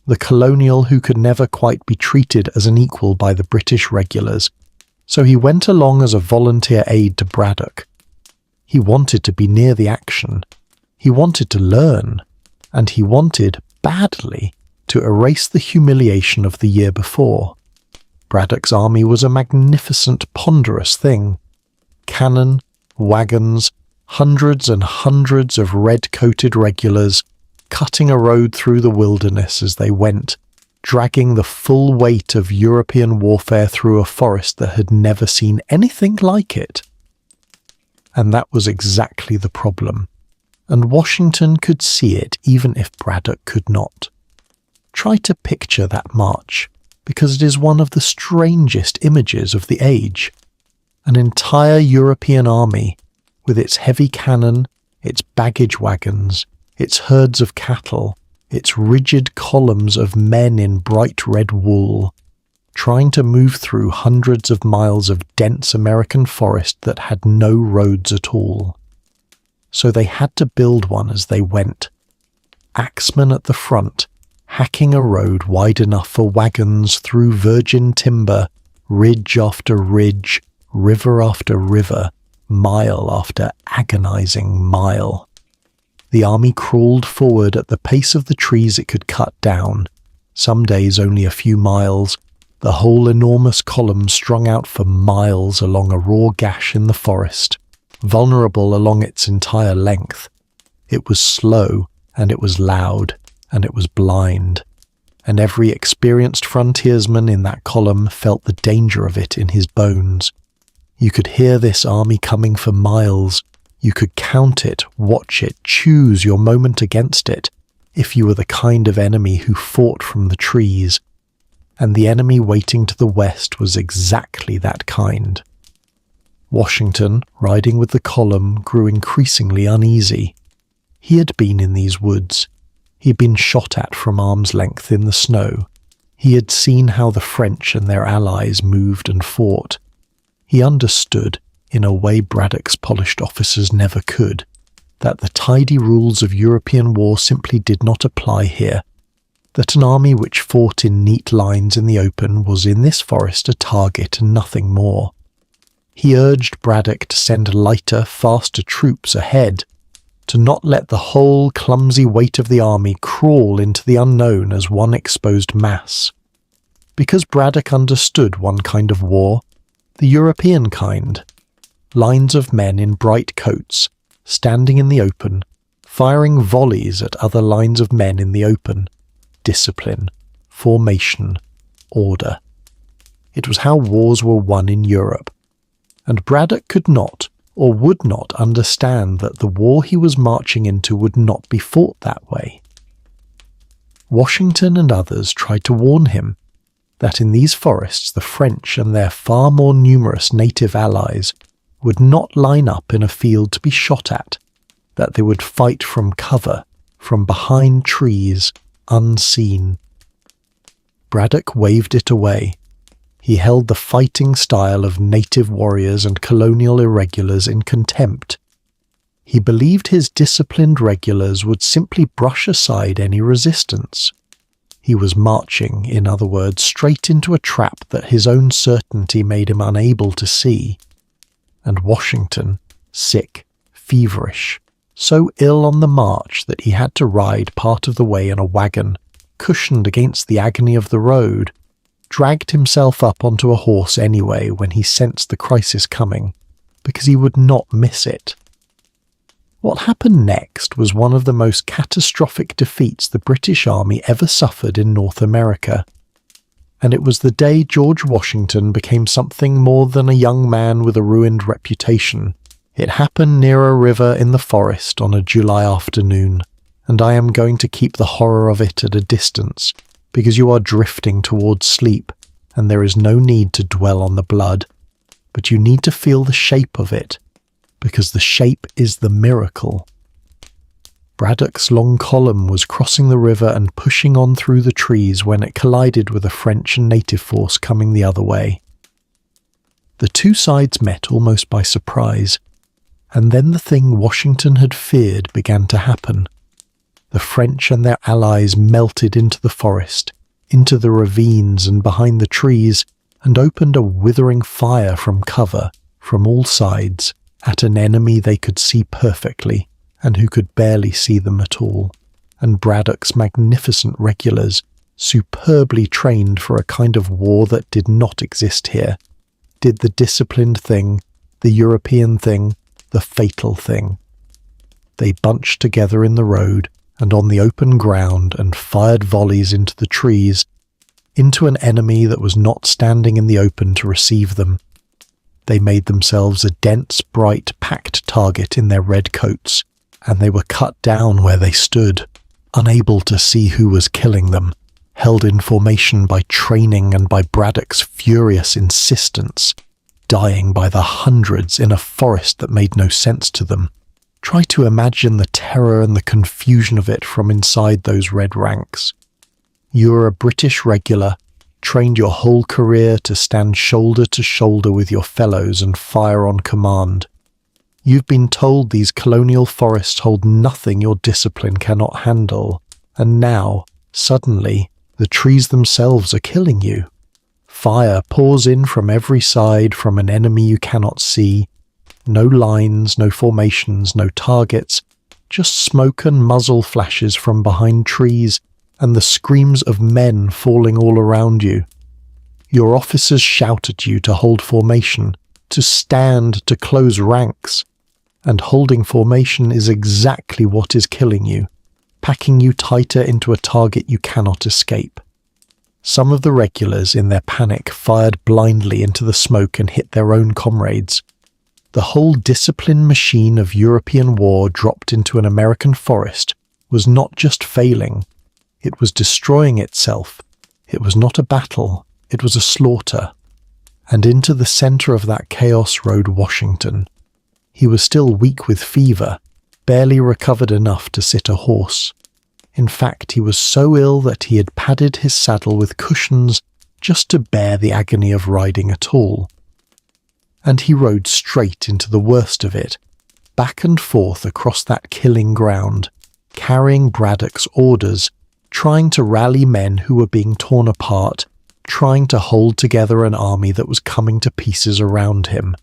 The colonial who could never quite be treated as an equal by the British regulars. So he went along as a volunteer aide to Braddock. He wanted to be near the action. He wanted to learn. And he wanted, badly, to erase the humiliation of the year before. Braddock's army was a magnificent, ponderous thing. Cannon, wagons, hundreds and hundreds of red-coated regulars, cutting a road through the wilderness as they went, dragging the full weight of European warfare through a forest that had never seen anything like it. And that was exactly the problem. And Washington could see it even if Braddock could not. Try to picture that march, because it is one of the strangest images of the age. An entire European army, with its heavy cannon, its baggage wagons, its herds of cattle, its rigid columns of men in bright red wool, trying to move through hundreds of miles of dense American forest that had no roads at all. So they had to build one as they went. Axemen at the front, hacking a road wide enough for wagons through virgin timber, ridge after ridge, river after river, mile after agonizing mile. The army crawled forward at the pace of the trees it could cut down, some days only a few miles, the whole enormous column strung out for miles along a raw gash in the forest, vulnerable along its entire length. It was slow, and it was loud, and it was blind, and every experienced frontiersman in that column felt the danger of it in his bones. You could hear this army coming for miles. You could count it, watch it, choose your moment against it, if you were the kind of enemy who fought from the trees. And the enemy waiting to the west was exactly that kind. Washington, riding with the column, grew increasingly uneasy. He had been in these woods. He had been shot at from arm's length in the snow. He had seen how the French and their allies moved and fought. He understood, in a way Braddock's polished officers never could, that the tidy rules of European war simply did not apply here, that an army which fought in neat lines in the open was in this forest a target and nothing more. He urged Braddock to send lighter, faster troops ahead, to not let the whole clumsy weight of the army crawl into the unknown as one exposed mass. Because Braddock understood one kind of war, the European kind. Lines of men in bright coats, standing in the open, firing volleys at other lines of men in the open. Discipline, formation, order. It was how wars were won in Europe. And Braddock could not, or would not, understand that the war he was marching into would not be fought that way. Washington and others tried to warn him that in these forests the French and their far more numerous native allies would not line up in a field to be shot at, that they would fight from cover, from behind trees, unseen. Braddock waved it away. He held the fighting style of native warriors and colonial irregulars in contempt. He believed his disciplined regulars would simply brush aside any resistance. He was marching, in other words, straight into a trap that his own certainty made him unable to see. And Washington, sick, feverish, so ill on the march that he had to ride part of the way in a wagon, cushioned against the agony of the road, dragged himself up onto a horse anyway when he sensed the crisis coming, because he would not miss it. What happened next was one of the most catastrophic defeats the British Army ever suffered in North America, and it was the day George Washington became something more than a young man with a ruined reputation. It happened near a river in the forest on a July afternoon, and I am going to keep the horror of it at a distance, because you are drifting towards sleep, and there is no need to dwell on the blood, but you need to feel the shape of it, because the shape is the miracle. Braddock's long column was crossing the river and pushing on through the trees when it collided with a French and native force coming the other way. The two sides met almost by surprise, and then the thing Washington had feared began to happen. The French and their allies melted into the forest, into the ravines and behind the trees, and opened a withering fire from cover, from all sides, at an enemy they could see perfectly, and who could barely see them at all, and Braddock's magnificent regulars, superbly trained for a kind of war that did not exist here, did the disciplined thing, the European thing, the fatal thing. They bunched together in the road and on the open ground and fired volleys into the trees, into an enemy that was not standing in the open to receive them. They made themselves a dense, bright, packed target in their red coats, and they were cut down where they stood, unable to see who was killing them, held in formation by training and by Braddock's furious insistence, dying by the hundreds in a forest that made no sense to them. Try to imagine the terror and the confusion of it from inside those red ranks. You are a British regular, trained your whole career to stand shoulder to shoulder with your fellows and fire on command. You've been told these colonial forests hold nothing your discipline cannot handle, and now, suddenly, the trees themselves are killing you. Fire pours in from every side from an enemy you cannot see. No lines, no formations, no targets, just smoke and muzzle flashes from behind trees and the screams of men falling all around you. Your officers shout at you to hold formation, to stand, to close ranks. And holding formation is exactly what is killing you, packing you tighter into a target you cannot escape. Some of the regulars, in their panic, fired blindly into the smoke and hit their own comrades. The whole discipline machine of European war dropped into an American forest was not just failing, it was destroying itself. It was not a battle, it was a slaughter. And into the center of that chaos rode Washington. He was still weak with fever, barely recovered enough to sit a horse. In fact, he was so ill that he had padded his saddle with cushions just to bear the agony of riding at all. And he rode straight into the worst of it, back and forth across that killing ground, carrying Braddock's orders, trying to rally men who were being torn apart, trying to hold together an army that was coming to pieces around him.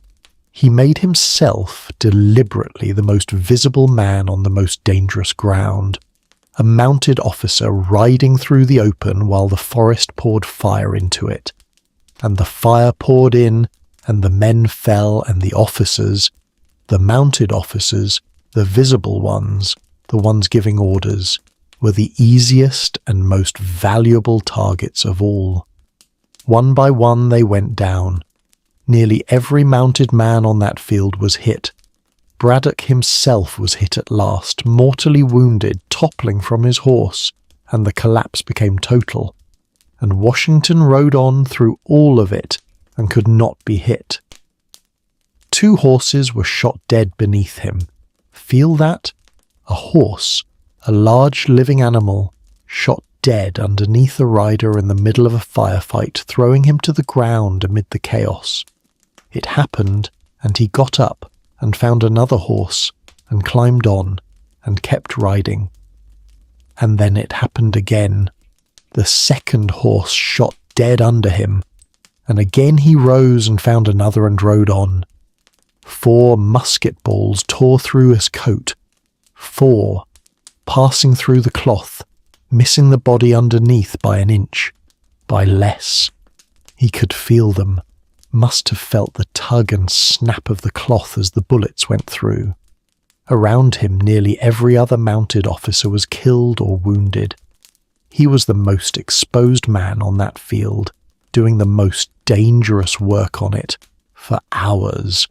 He made himself deliberately the most visible man on the most dangerous ground, a mounted officer riding through the open while the forest poured fire into it. And the fire poured in, and the men fell, and the officers, the mounted officers, the visible ones, the ones giving orders, were the easiest and most valuable targets of all. One by one they went down. Nearly every mounted man on that field was hit. Braddock himself was hit at last, mortally wounded, toppling from his horse, and the collapse became total. And Washington rode on through all of it and could not be hit. 2 horses were shot dead beneath him. Feel that? A horse, a large living animal, shot dead underneath a rider in the middle of a firefight, throwing him to the ground amid the chaos. It happened, and he got up and found another horse and climbed on and kept riding. And then it happened again. The second horse shot dead under him, and again he rose and found another and rode on. 4 musket balls tore through his coat. 4, passing through the cloth, missing the body underneath by an inch, by less. He could feel them, must have felt the tug and snap of the cloth as the bullets went through. Around him nearly every other mounted officer was killed or wounded. He was the most exposed man on that field, doing the most dangerous work on it, for hours.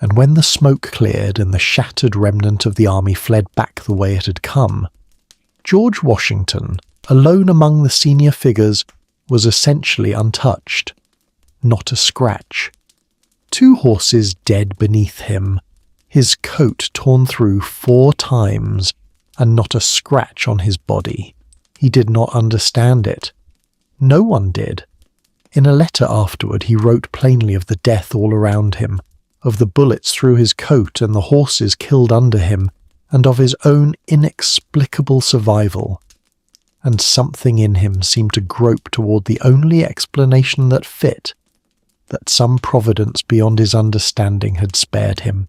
and when the smoke cleared and the shattered remnant of the army fled back the way it had come, George Washington, alone among the senior figures, was essentially untouched. Not a scratch. 2 horses dead beneath him, his coat torn through 4 times, and not a scratch on his body. He did not understand it. No one did. In a letter afterward he wrote plainly of the death all around him, of the bullets through his coat and the horses killed under him, and of his own inexplicable survival. And something in him seemed to grope toward the only explanation that fit, that some providence beyond his understanding had spared him.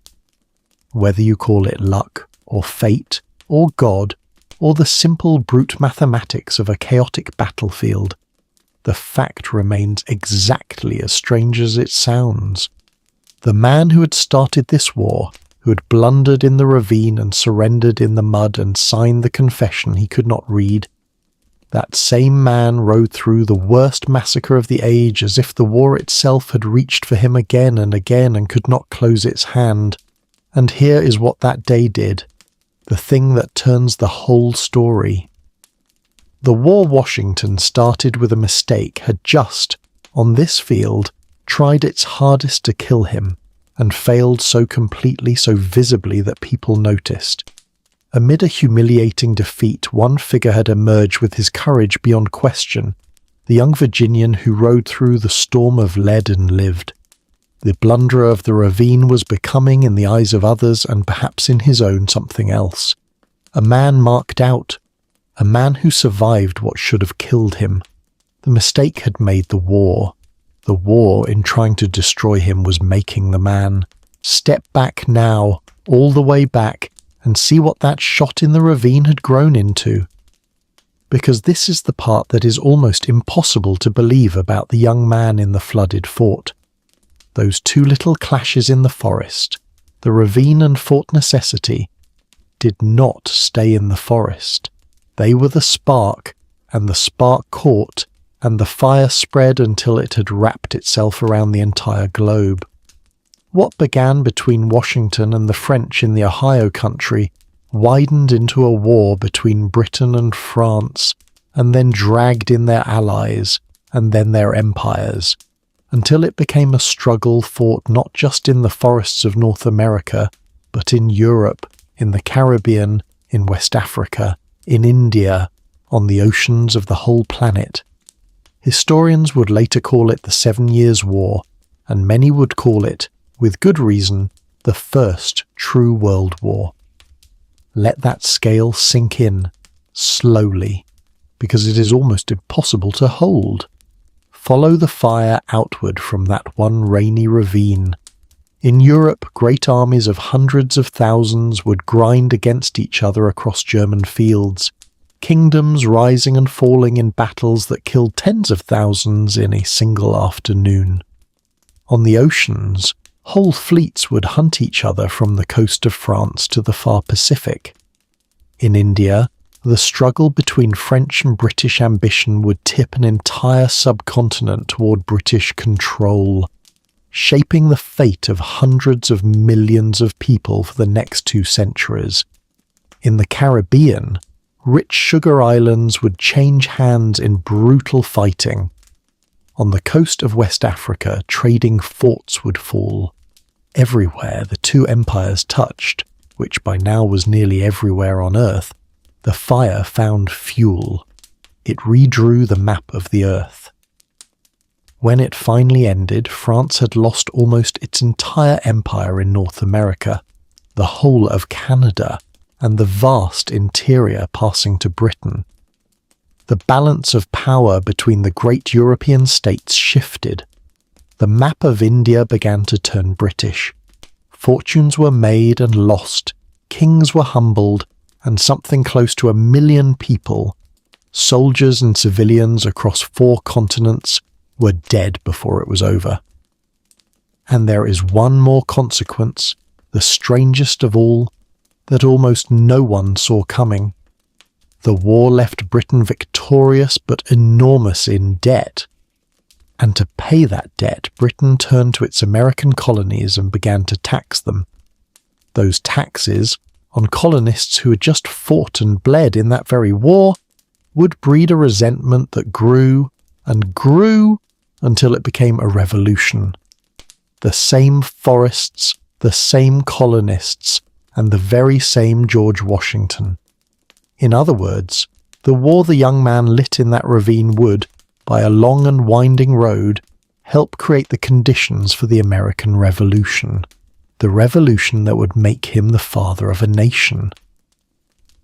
Whether you call it luck, or fate, or God, or the simple brute mathematics of a chaotic battlefield, the fact remains exactly as strange as it sounds. The man who had started this war, who had blundered in the ravine and surrendered in the mud and signed the confession he could not read, that same man rode through the worst massacre of the age as if the war itself had reached for him again and could not close its hand. And here is what that day did, the thing that turns the whole story. The war Washington started with a mistake had just, on this field, tried its hardest to kill him, and failed so completely, so visibly that people noticed. Amid a humiliating defeat, one figure had emerged with his courage beyond question, the young Virginian who rode through the storm of lead and lived. The blunderer of the ravine was becoming, in the eyes of others, and perhaps in his own, something else. A man marked out. A man who survived what should have killed him. The mistake had made the war. The war, in trying to destroy him, was making the man. Step back now, all the way back, and see what that shot in the ravine had grown into. Because this is the part that is almost impossible to believe about the young man in the flooded fort. Those 2 little clashes in the forest, the ravine and Fort Necessity, did not stay in the forest. They were the spark, and the spark caught, and the fire spread until it had wrapped itself around the entire globe. What began between Washington and the French in the Ohio country widened into a war between Britain and France, and then dragged in their allies, and then their empires, until it became a struggle fought not just in the forests of North America, but in Europe, in the Caribbean, in West Africa, in India, on the oceans of the whole planet. Historians would later call it the 7 Years' War, and many would call it, with good reason, the first true world war. Let that scale sink in, slowly, because it is almost impossible to hold. Follow the fire outward from that one rainy ravine. In Europe, great armies of hundreds of thousands would grind against each other across German fields, kingdoms rising and falling in battles that killed tens of thousands in a single afternoon. On the oceans, whole fleets would hunt each other from the coast of France to the far Pacific. In India, the struggle between French and British ambition would tip an entire subcontinent toward British control, shaping the fate of hundreds of millions of people for the next 2 centuries. In the Caribbean, rich sugar islands would change hands in brutal fighting. On the coast of West Africa, trading forts would fall. Everywhere the 2 empires touched, which by now was nearly everywhere on Earth, the fire found fuel. It redrew the map of the Earth. When it finally ended, France had lost almost its entire empire in North America, the whole of Canada, and the vast interior passing to Britain. The balance of power between the great European states shifted. The map of India began to turn British. Fortunes were made and lost, kings were humbled, and something close to 1 million people, soldiers and civilians across 4 continents, were dead before it was over. And there is one more consequence, the strangest of all, that almost no one saw coming. The war left Britain victorious but enormous in debt. And to pay that debt, Britain turned to its American colonies and began to tax them. Those taxes, on colonists who had just fought and bled in that very war, would breed a resentment that grew and grew until it became a revolution. The same forests, the same colonists, and the very same George Washington. In other words, the war the young man lit in that ravine would, by a long and winding road, help create the conditions for the American Revolution, the revolution that would make him the father of a nation.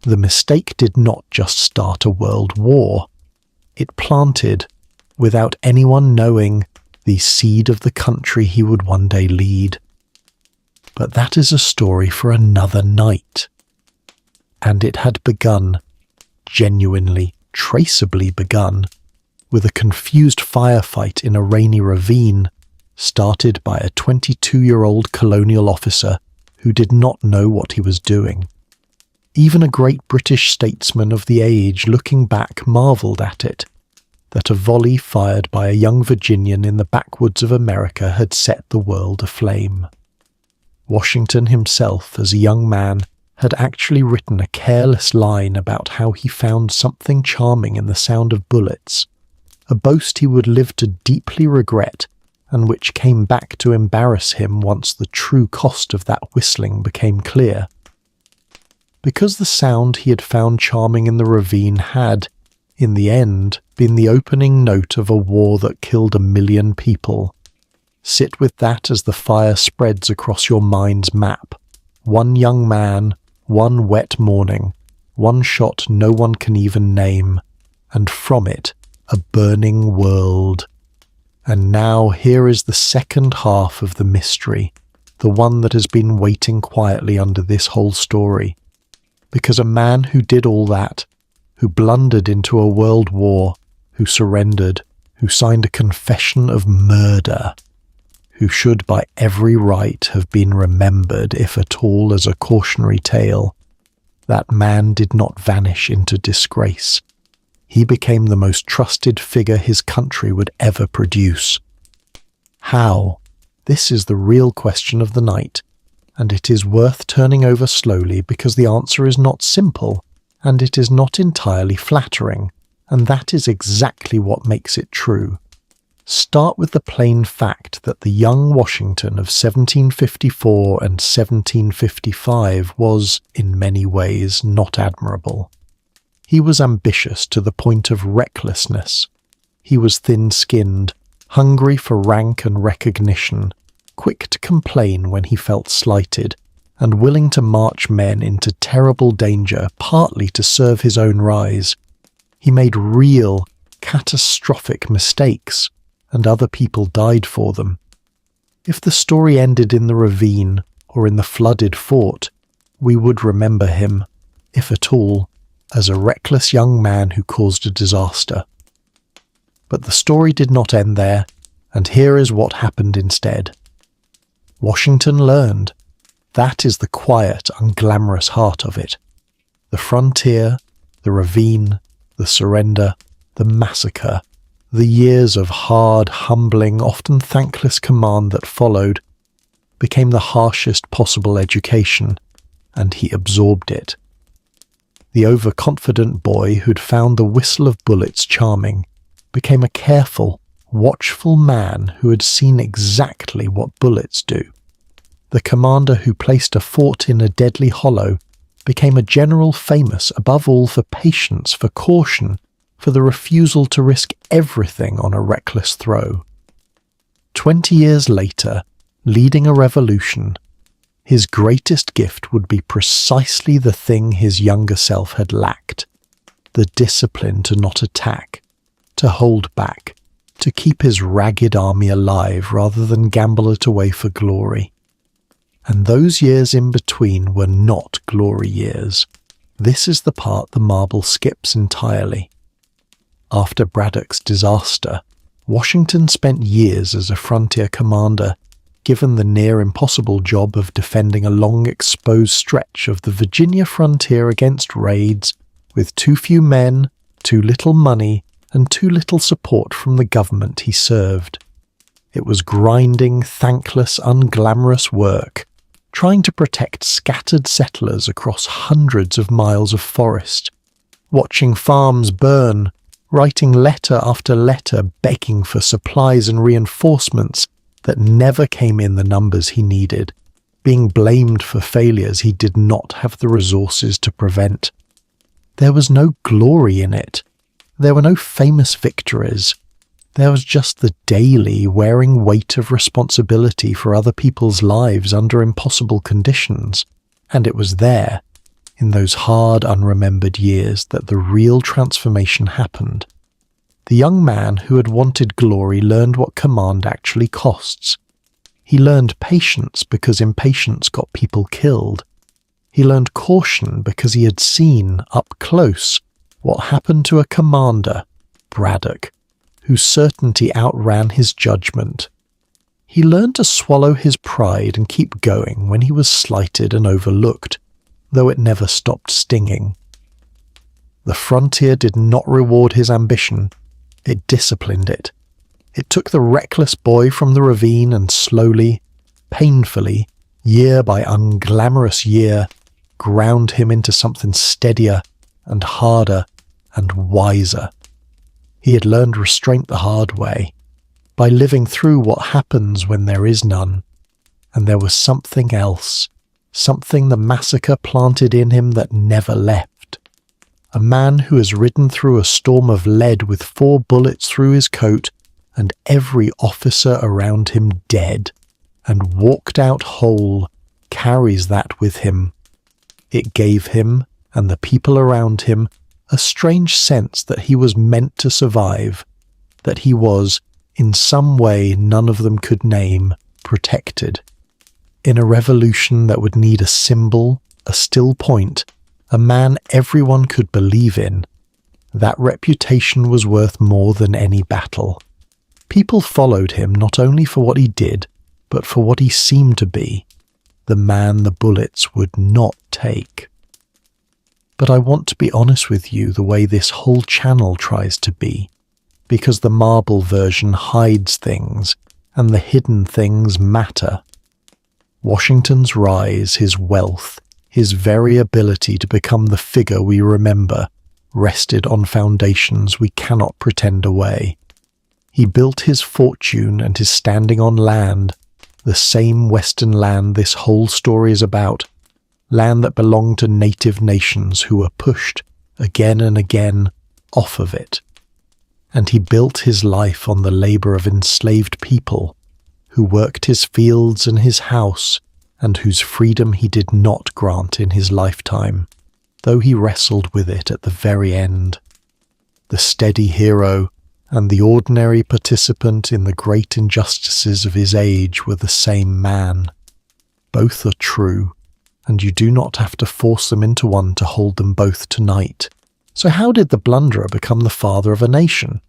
The mistake did not just start a world war. It planted, without anyone knowing, the seed of the country he would one day lead. But that is a story for another night. And it had begun, genuinely, traceably begun, with a confused firefight in a rainy ravine, started by a 22-year-old colonial officer who did not know what he was doing. Even a great British statesman of the age looking back marvelled at it, that a volley fired by a young Virginian in the backwoods of America had set the world aflame. Washington himself, as a young man, had actually written a careless line about how he found something charming in the sound of bullets, a boast he would live to deeply regret, and which came back to embarrass him once the true cost of that whistling became clear. Because the sound he had found charming in the ravine had, in the end, been the opening note of a war that killed 1 million people. Sit with that as the fire spreads across your mind's map. One young man, one wet morning, one shot no one can even name, and from it, a burning world. And now here is the second half of the mystery, the one that has been waiting quietly under this whole story. Because a man who did all that, who blundered into a world war, who surrendered, who signed a confession of murder, who should by every right have been remembered, if at all as a cautionary tale, that man did not vanish into disgrace. He became the most trusted figure his country would ever produce. How? This is the real question of the night, and it is worth turning over slowly because the answer is not simple, and it is not entirely flattering, and that is exactly what makes it true. Start with the plain fact that the young Washington of 1754 and 1755 was, in many ways, not admirable. He was ambitious to the point of recklessness. He was thin-skinned, hungry for rank and recognition, quick to complain when he felt slighted, and willing to march men into terrible danger partly to serve his own rise. He made real, catastrophic mistakes, and other people died for them. If the story ended in the ravine or in the flooded fort, we would remember him, if at all, as a reckless young man who caused a disaster. But the story did not end there, and here is what happened instead. Washington learned. That is the quiet, unglamorous heart of it. The frontier, the ravine, the surrender, the massacre, the years of hard, humbling, often thankless command that followed, became the harshest possible education, and he absorbed it. The overconfident boy who'd found the whistle of bullets charming became a careful, watchful man who had seen exactly what bullets do. The commander who placed a fort in a deadly hollow became a general famous above all for patience, for caution, for the refusal to risk everything on a reckless throw. 20 years later, leading a revolution, his greatest gift would be precisely the thing his younger self had lacked: the discipline to not attack, to hold back, to keep his ragged army alive rather than gamble it away for glory. And those years in between were not glory years. This is the part the marble skips entirely. After Braddock's disaster, Washington spent years as a frontier commander, given the near-impossible job of defending a long exposed stretch of the Virginia frontier against raids, with too few men, too little money, and too little support from the government he served. It was grinding, thankless, unglamorous work, trying to protect scattered settlers across hundreds of miles of forest, watching farms burn, writing letter after letter begging for supplies and reinforcements that never came in the numbers he needed, being blamed for failures he did not have the resources to prevent. There was no glory in it. There were no famous victories. There was just the daily wearing weight of responsibility for other people's lives under impossible conditions. And it was there, in those hard, unremembered years, that the real transformation happened. The young man who had wanted glory learned what command actually costs. He learned patience because impatience got people killed. He learned caution because he had seen, up close, what happened to a commander, Braddock, whose certainty outran his judgment. He learned to swallow his pride and keep going when he was slighted and overlooked, though it never stopped stinging. The frontier did not reward his ambition, it disciplined it. It took the reckless boy from the ravine and slowly, painfully, year by unglamorous year, ground him into something steadier and harder and wiser. He had learned restraint the hard way, by living through what happens when there is none. And there was something else, something the massacre planted in him that never left. A man who has ridden through a storm of lead with 4 bullets through his coat and every officer around him dead, and walked out whole, carries that with him. It gave him, and the people around him, a strange sense that he was meant to survive, that he was, in some way none of them could name, protected. In a revolution that would need a symbol, a still point, a man everyone could believe in, that reputation was worth more than any battle. People followed him not only for what he did, but for what he seemed to be, the man the bullets would not take. But I want to be honest with you the way this whole channel tries to be, because the marble version hides things, and the hidden things matter. Washington's rise, his wealth, his very ability to become the figure we remember, rested on foundations we cannot pretend away. He built his fortune and his standing on land, the same Western land this whole story is about, land that belonged to native nations who were pushed, again and again, off of it. And he built his life on the labor of enslaved people, who worked his fields and his house, and whose freedom he did not grant in his lifetime, though he wrestled with it at the very end. The steady hero and the ordinary participant in the great injustices of his age were the same man. Both are true, and you do not have to force them into one to hold them both tonight. So how did the blunderer become the father of a nation?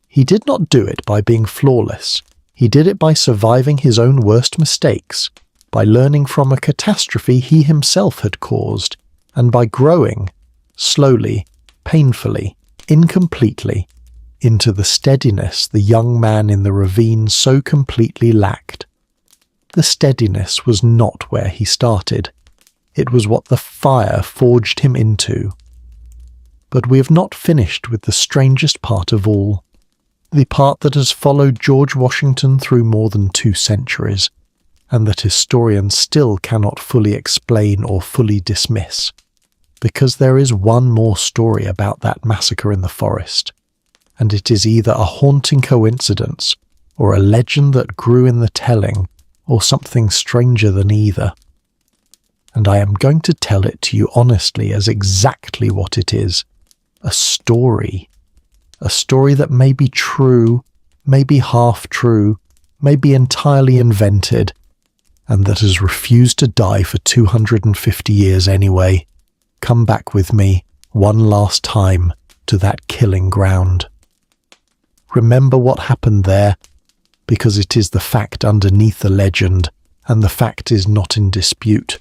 He did not do it by being flawless. He did it by surviving his own worst mistakes, by learning from a catastrophe he himself had caused, and by growing, slowly, painfully, incompletely, into the steadiness the young man in the ravine so completely lacked. The steadiness was not where he started. It was what the fire forged him into. But we have not finished with the strangest part of all, the part that has followed George Washington through more than 2 centuries, and that historians still cannot fully explain or fully dismiss, because there is one more story about that massacre in the forest, and it is either a haunting coincidence, or a legend that grew in the telling, or something stranger than either. And I am going to tell it to you honestly as exactly what it is, a story. A story that may be true, may be half true, may be entirely invented, and that has refused to die for 250 years anyway. Come back with me, one last time, to that killing ground. Remember what happened there, because it is the fact underneath the legend, and the fact is not in dispute.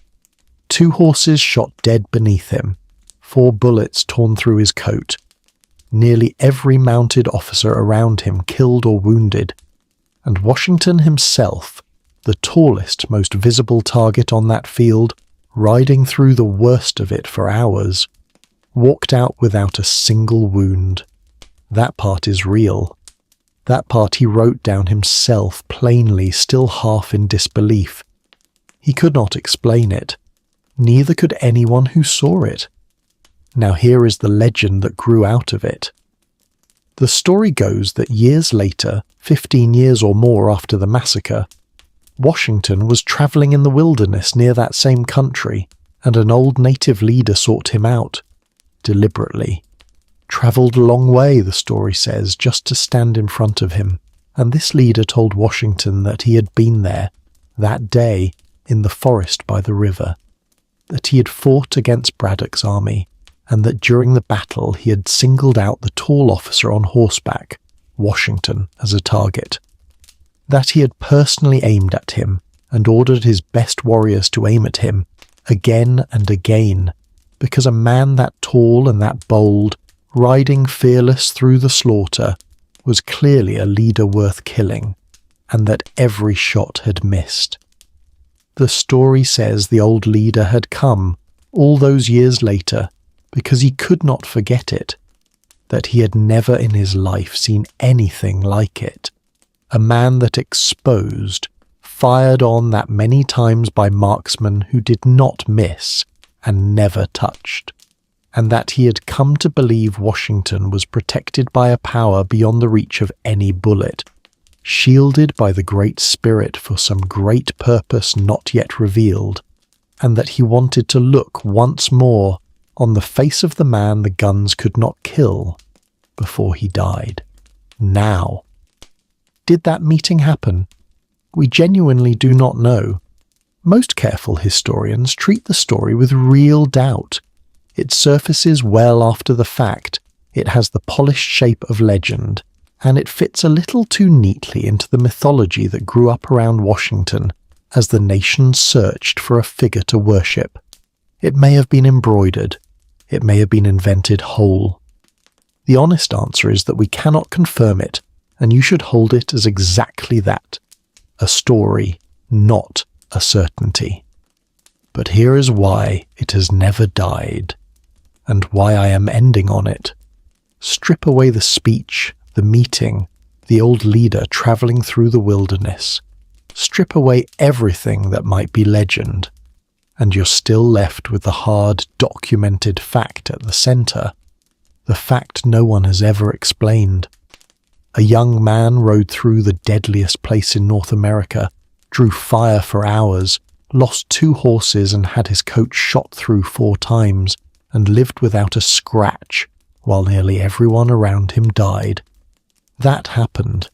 2 horses shot dead beneath him, 4 bullets torn through his coat. nearly every mounted officer around him killed or wounded, and Washington himself, the tallest, most visible target on that field, riding through the worst of it for hours, walked out without a single wound. That part is real. That part he wrote down himself plainly, still half in disbelief. He could not explain it. Neither could anyone who saw it. Now here is the legend that grew out of it. The story goes that years later, 15 years or more after the massacre, Washington was travelling in the wilderness near that same country, and an old native leader sought him out, deliberately. Travelled a long way, the story says, just to stand in front of him, and this leader told Washington that he had been there, that day, in the forest by the river, that he had fought against Braddock's army, and that during the battle he had singled out the tall officer on horseback, Washington, as a target. That he had personally aimed at him and ordered his best warriors to aim at him again and again, because a man that tall and that bold, riding fearless through the slaughter, was clearly a leader worth killing, and that every shot had missed. The story says the old leader had come, all those years later, because he could not forget it, that he had never in his life seen anything like it. A man that exposed, fired on that many times by marksmen who did not miss and never touched, and that he had come to believe Washington was protected by a power beyond the reach of any bullet, shielded by the Great Spirit for some great purpose not yet revealed, and that he wanted to look once more on the face of the man the guns could not kill before he died. Now. Did that meeting happen? We genuinely do not know. Most careful historians treat the story with real doubt. It surfaces well after the fact, it has the polished shape of legend, and it fits a little too neatly into the mythology that grew up around Washington as the nation searched for a figure to worship. It may have been embroidered. It may have been invented whole. The honest answer is that we cannot confirm it, and you should hold it as exactly that, a story, not a certainty. But here is why it has never died, and why I am ending on it. Strip away the speech, the meeting, the old leader travelling through the wilderness. Strip away everything that might be legend, and you're still left with the hard, documented fact at the centre, the fact no one has ever explained. A young man rode through the deadliest place in North America, drew fire for hours, lost 2 horses and had his coach shot through 4 times, and lived without a scratch, while nearly everyone around him died. That happened,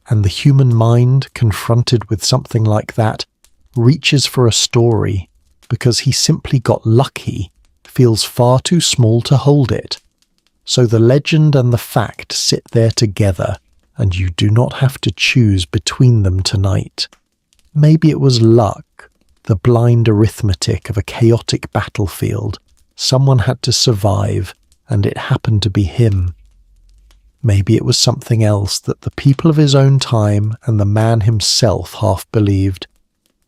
and the human mind, confronted with something like that, reaches for a story, because he simply got lucky, feels far too small to hold it. So the legend and the fact sit there together, and you do not have to choose between them tonight. Maybe it was luck, the blind arithmetic of a chaotic battlefield. Someone had to survive, and it happened to be him. Maybe it was something else that the people of his own time and the man himself half believed,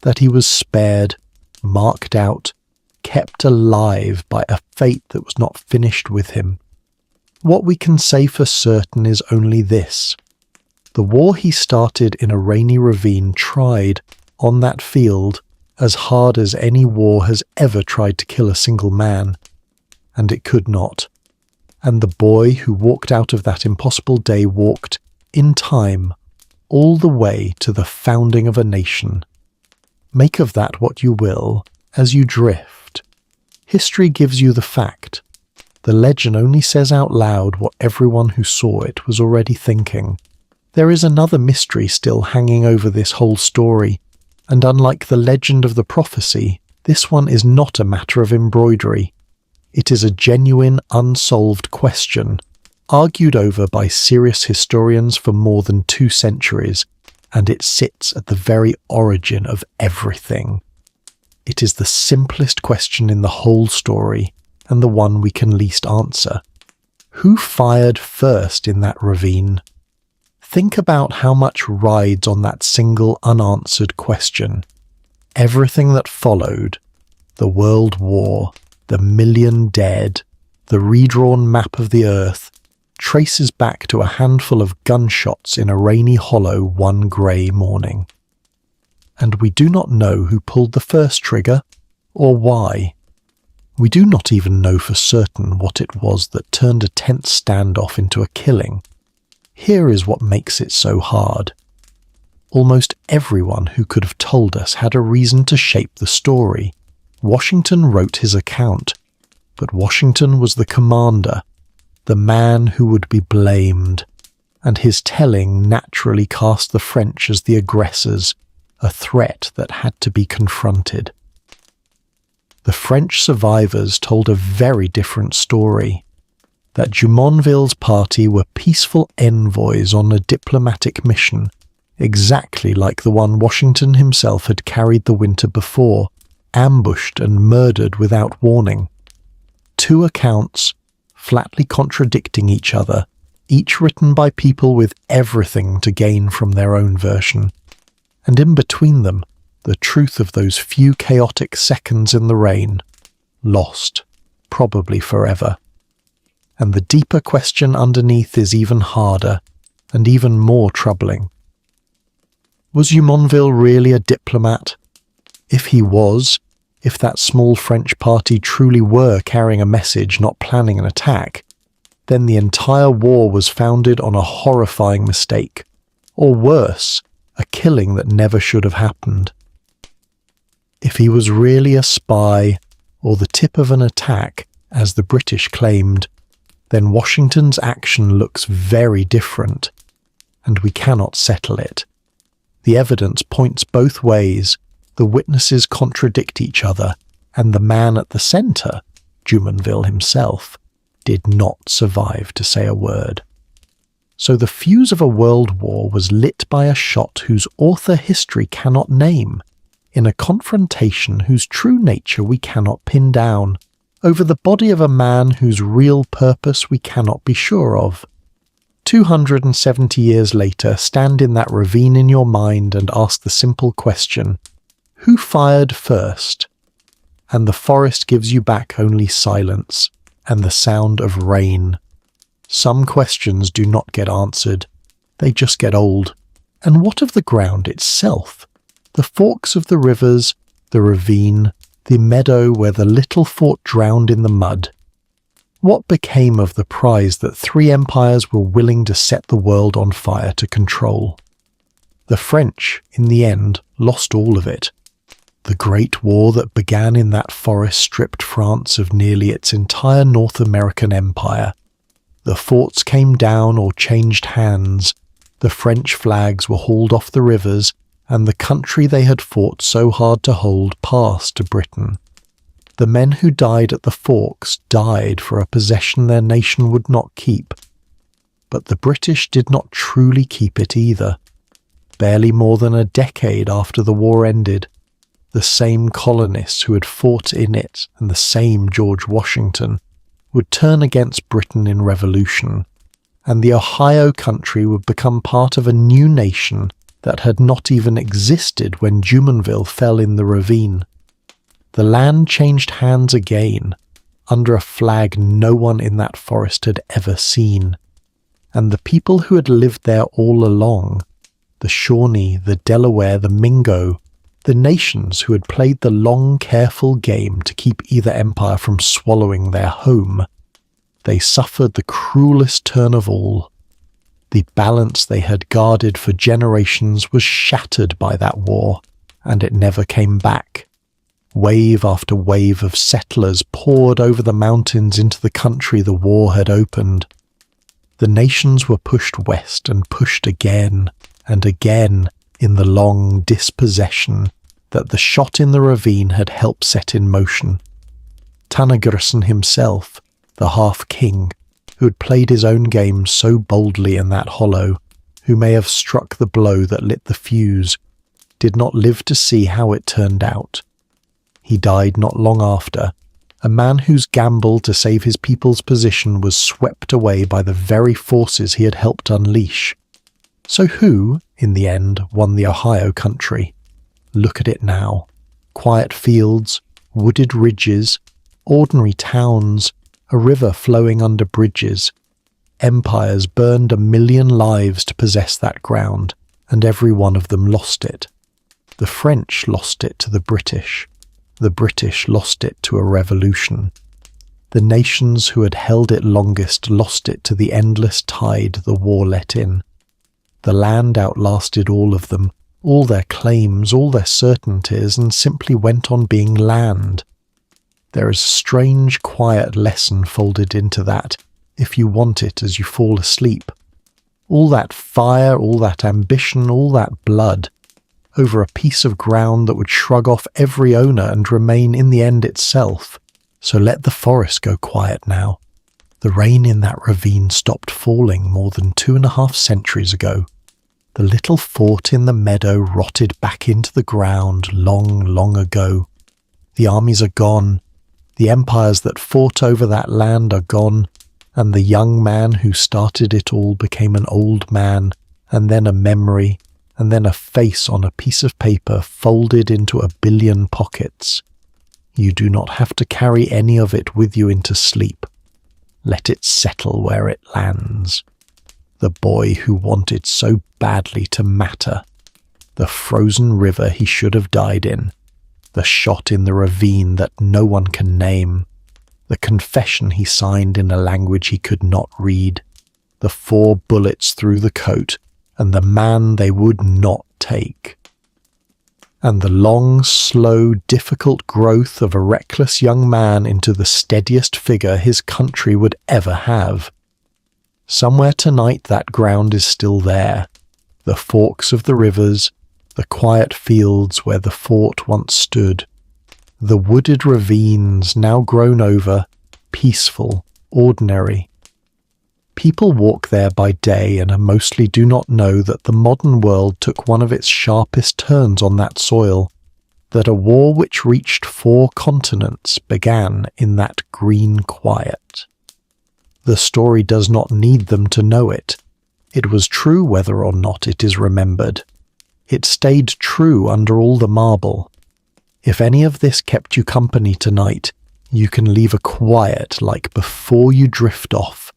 that he was spared, marked out, kept alive by a fate that was not finished with him. What we can say for certain is only this. The war he started in a rainy ravine tried, on that field, as hard as any war has ever tried to kill a single man, and it could not. And the boy who walked out of that impossible day walked, in time, all the way to the founding of a nation. Make of that what you will, as you drift. History gives you the fact. The legend only says out loud what everyone who saw it was already thinking. There is another mystery still hanging over this whole story, and unlike the legend of the prophecy, this one is not a matter of embroidery. It is a genuine, unsolved question, argued over by serious historians for more than 2 centuries, and it sits at the very origin of everything. It is the simplest question in the whole story, and the one we can least answer. Who fired first in that ravine? Think about how much rides on that single unanswered question. Everything that followed, the World War, the million dead, the redrawn map of the Earth, traces back to a handful of gunshots in a rainy hollow one grey morning. And we do not know who pulled the first trigger, or why. We do not even know for certain what it was that turned a tense standoff into a killing. Here is what makes it so hard. Almost everyone who could have told us had a reason to shape the story. Washington wrote his account, but Washington was the commander, the man who would be blamed, and his telling naturally cast the French as the aggressors, a threat that had to be confronted. The French survivors told a very different story, that Jumonville's party were peaceful envoys on a diplomatic mission, exactly like the one Washington himself had carried the winter before, ambushed and murdered without warning. Two accounts, flatly contradicting each other, each written by people with everything to gain from their own version. And in between them, the truth of those few chaotic seconds in the rain, lost, probably forever. And the deeper question underneath is even harder, and even more troubling. Was Jumonville really a diplomat? If he was, if that small French party truly were carrying a message, not planning an attack, then the entire war was founded on a horrifying mistake, or worse, a killing that never should have happened. If he was really a spy, or the tip of an attack, as the British claimed, then Washington's action looks very different, and we cannot settle it. The evidence points both ways, the witnesses contradict each other, and the man at the centre, Jumonville himself, did not survive to say a word. So the fuse of a world war was lit by a shot whose author history cannot name, in a confrontation whose true nature we cannot pin down, over the body of a man whose real purpose we cannot be sure of. 270 years later, stand in that ravine in your mind and ask the simple question, who fired first? And the forest gives you back only silence and the sound of rain. Some questions do not get answered, they just get old. And what of the ground itself? The forks of the rivers, the ravine, the meadow where the little fort drowned in the mud. What became of the prize that three empires were willing to set the world on fire to control? The French, in the end, lost all of it. The Great War that began in that forest stripped France of nearly its entire North American empire. The forts came down or changed hands, the French flags were hauled off the rivers, and the country they had fought so hard to hold passed to Britain. The men who died at the forks died for a possession their nation would not keep. But the British did not truly keep it either. Barely more than a decade after the war ended, the same colonists who had fought in it and the same George Washington would turn against Britain in revolution, and the Ohio country would become part of a new nation that had not even existed when Jumonville fell in the ravine. The land changed hands again, under a flag no one in that forest had ever seen, and the people who had lived there all along, the Shawnee, the Delaware, the Mingo, the nations who had played the long, careful game to keep either empire from swallowing their home, they suffered the cruelest turn of all. The balance they had guarded for generations was shattered by that war, and it never came back. Wave after wave of settlers poured over the mountains into the country the war had opened. The nations were pushed west and pushed again and again in the long dispossession that the shot in the ravine had helped set in motion. Tanagerson himself, the half-king, who had played his own game so boldly in that hollow, who may have struck the blow that lit the fuse, did not live to see how it turned out. He died not long after, a man whose gamble to save his people's position was swept away by the very forces he had helped unleash. So who, in the end, won the Ohio country? Look at it now. Quiet fields, wooded ridges, ordinary towns, a river flowing under bridges. Empires burned 1,000,000 lives to possess that ground, and every one of them lost it. The French lost it to the British. The British lost it to a revolution. The nations who had held it longest lost it to the endless tide the war let in. The land outlasted all of them, all their claims, all their certainties, and simply went on being land. There is a strange, quiet lesson folded into that, if you want it as you fall asleep. All that fire, all that ambition, all that blood, over a piece of ground that would shrug off every owner and remain in the end itself. So let the forest go quiet now. The rain in that ravine stopped falling more than 2.5 centuries ago. The little fort in the meadow rotted back into the ground long, long ago. The armies are gone. The empires that fought over that land are gone, and the young man who started it all became an old man, and then a memory, and then a face on a piece of paper folded into 1,000,000,000 pockets. You do not have to carry any of it with you into sleep. Let it settle where it lands. The boy who wanted so badly to matter. The frozen river he should have died in. The shot in the ravine that no one can name. The confession he signed in a language he could not read. The 4 bullets through the coat, and the man they would not take. And the long, slow, difficult growth of a reckless young man into the steadiest figure his country would ever have. Somewhere tonight that ground is still there, the forks of the rivers, the quiet fields where the fort once stood, the wooded ravines now grown over, peaceful, ordinary. People walk there by day and mostly do not know that the modern world took one of its sharpest turns on that soil, that a war which reached 4 continents began in that green quiet. The story does not need them to know it. It was true whether or not it is remembered. It stayed true under all the marble. If any of this kept you company tonight, you can leave a quiet like before you drift off.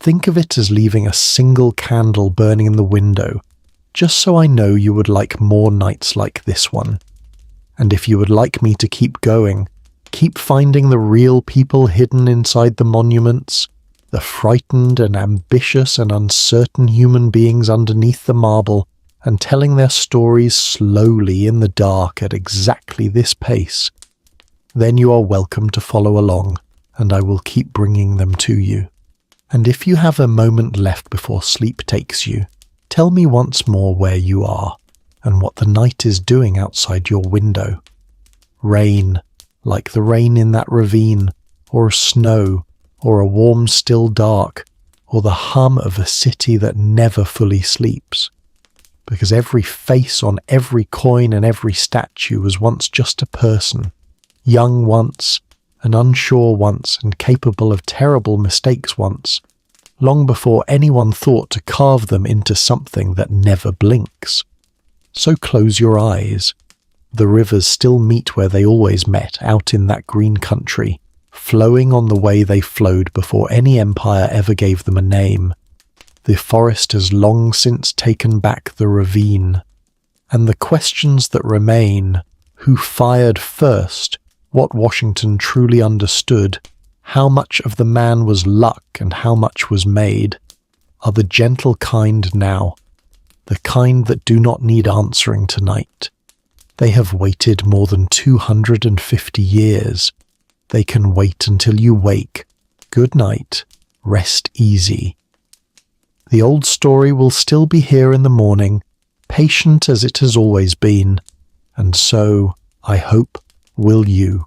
Think of it as leaving a single candle burning in the window, just so I know you would like more nights like this one. And if you would like me to keep going, keep finding the real people hidden inside the monuments, the frightened and ambitious and uncertain human beings underneath the marble, and telling their stories slowly in the dark at exactly this pace, then you are welcome to follow along, and I will keep bringing them to you. And if you have a moment left before sleep takes you, tell me once more where you are, and what the night is doing outside your window. Rain, like the rain in that ravine, or snow, or a warm still dark, or the hum of a city that never fully sleeps. Because every face on every coin and every statue was once just a person, young once, and unsure once, and capable of terrible mistakes once, long before anyone thought to carve them into something that never blinks. So close your eyes. The rivers still meet where they always met, out in that green country, flowing on the way they flowed before any empire ever gave them a name. The forest has long since taken back the ravine. And the questions that remain, who fired first, what Washington truly understood, how much of the man was luck and how much was made, are the gentle kind now, the kind that do not need answering tonight. They have waited more than 250 years. They can wait until you wake. Good night. Rest easy. The old story will still be here in the morning, patient as it has always been, and so, I hope, will you.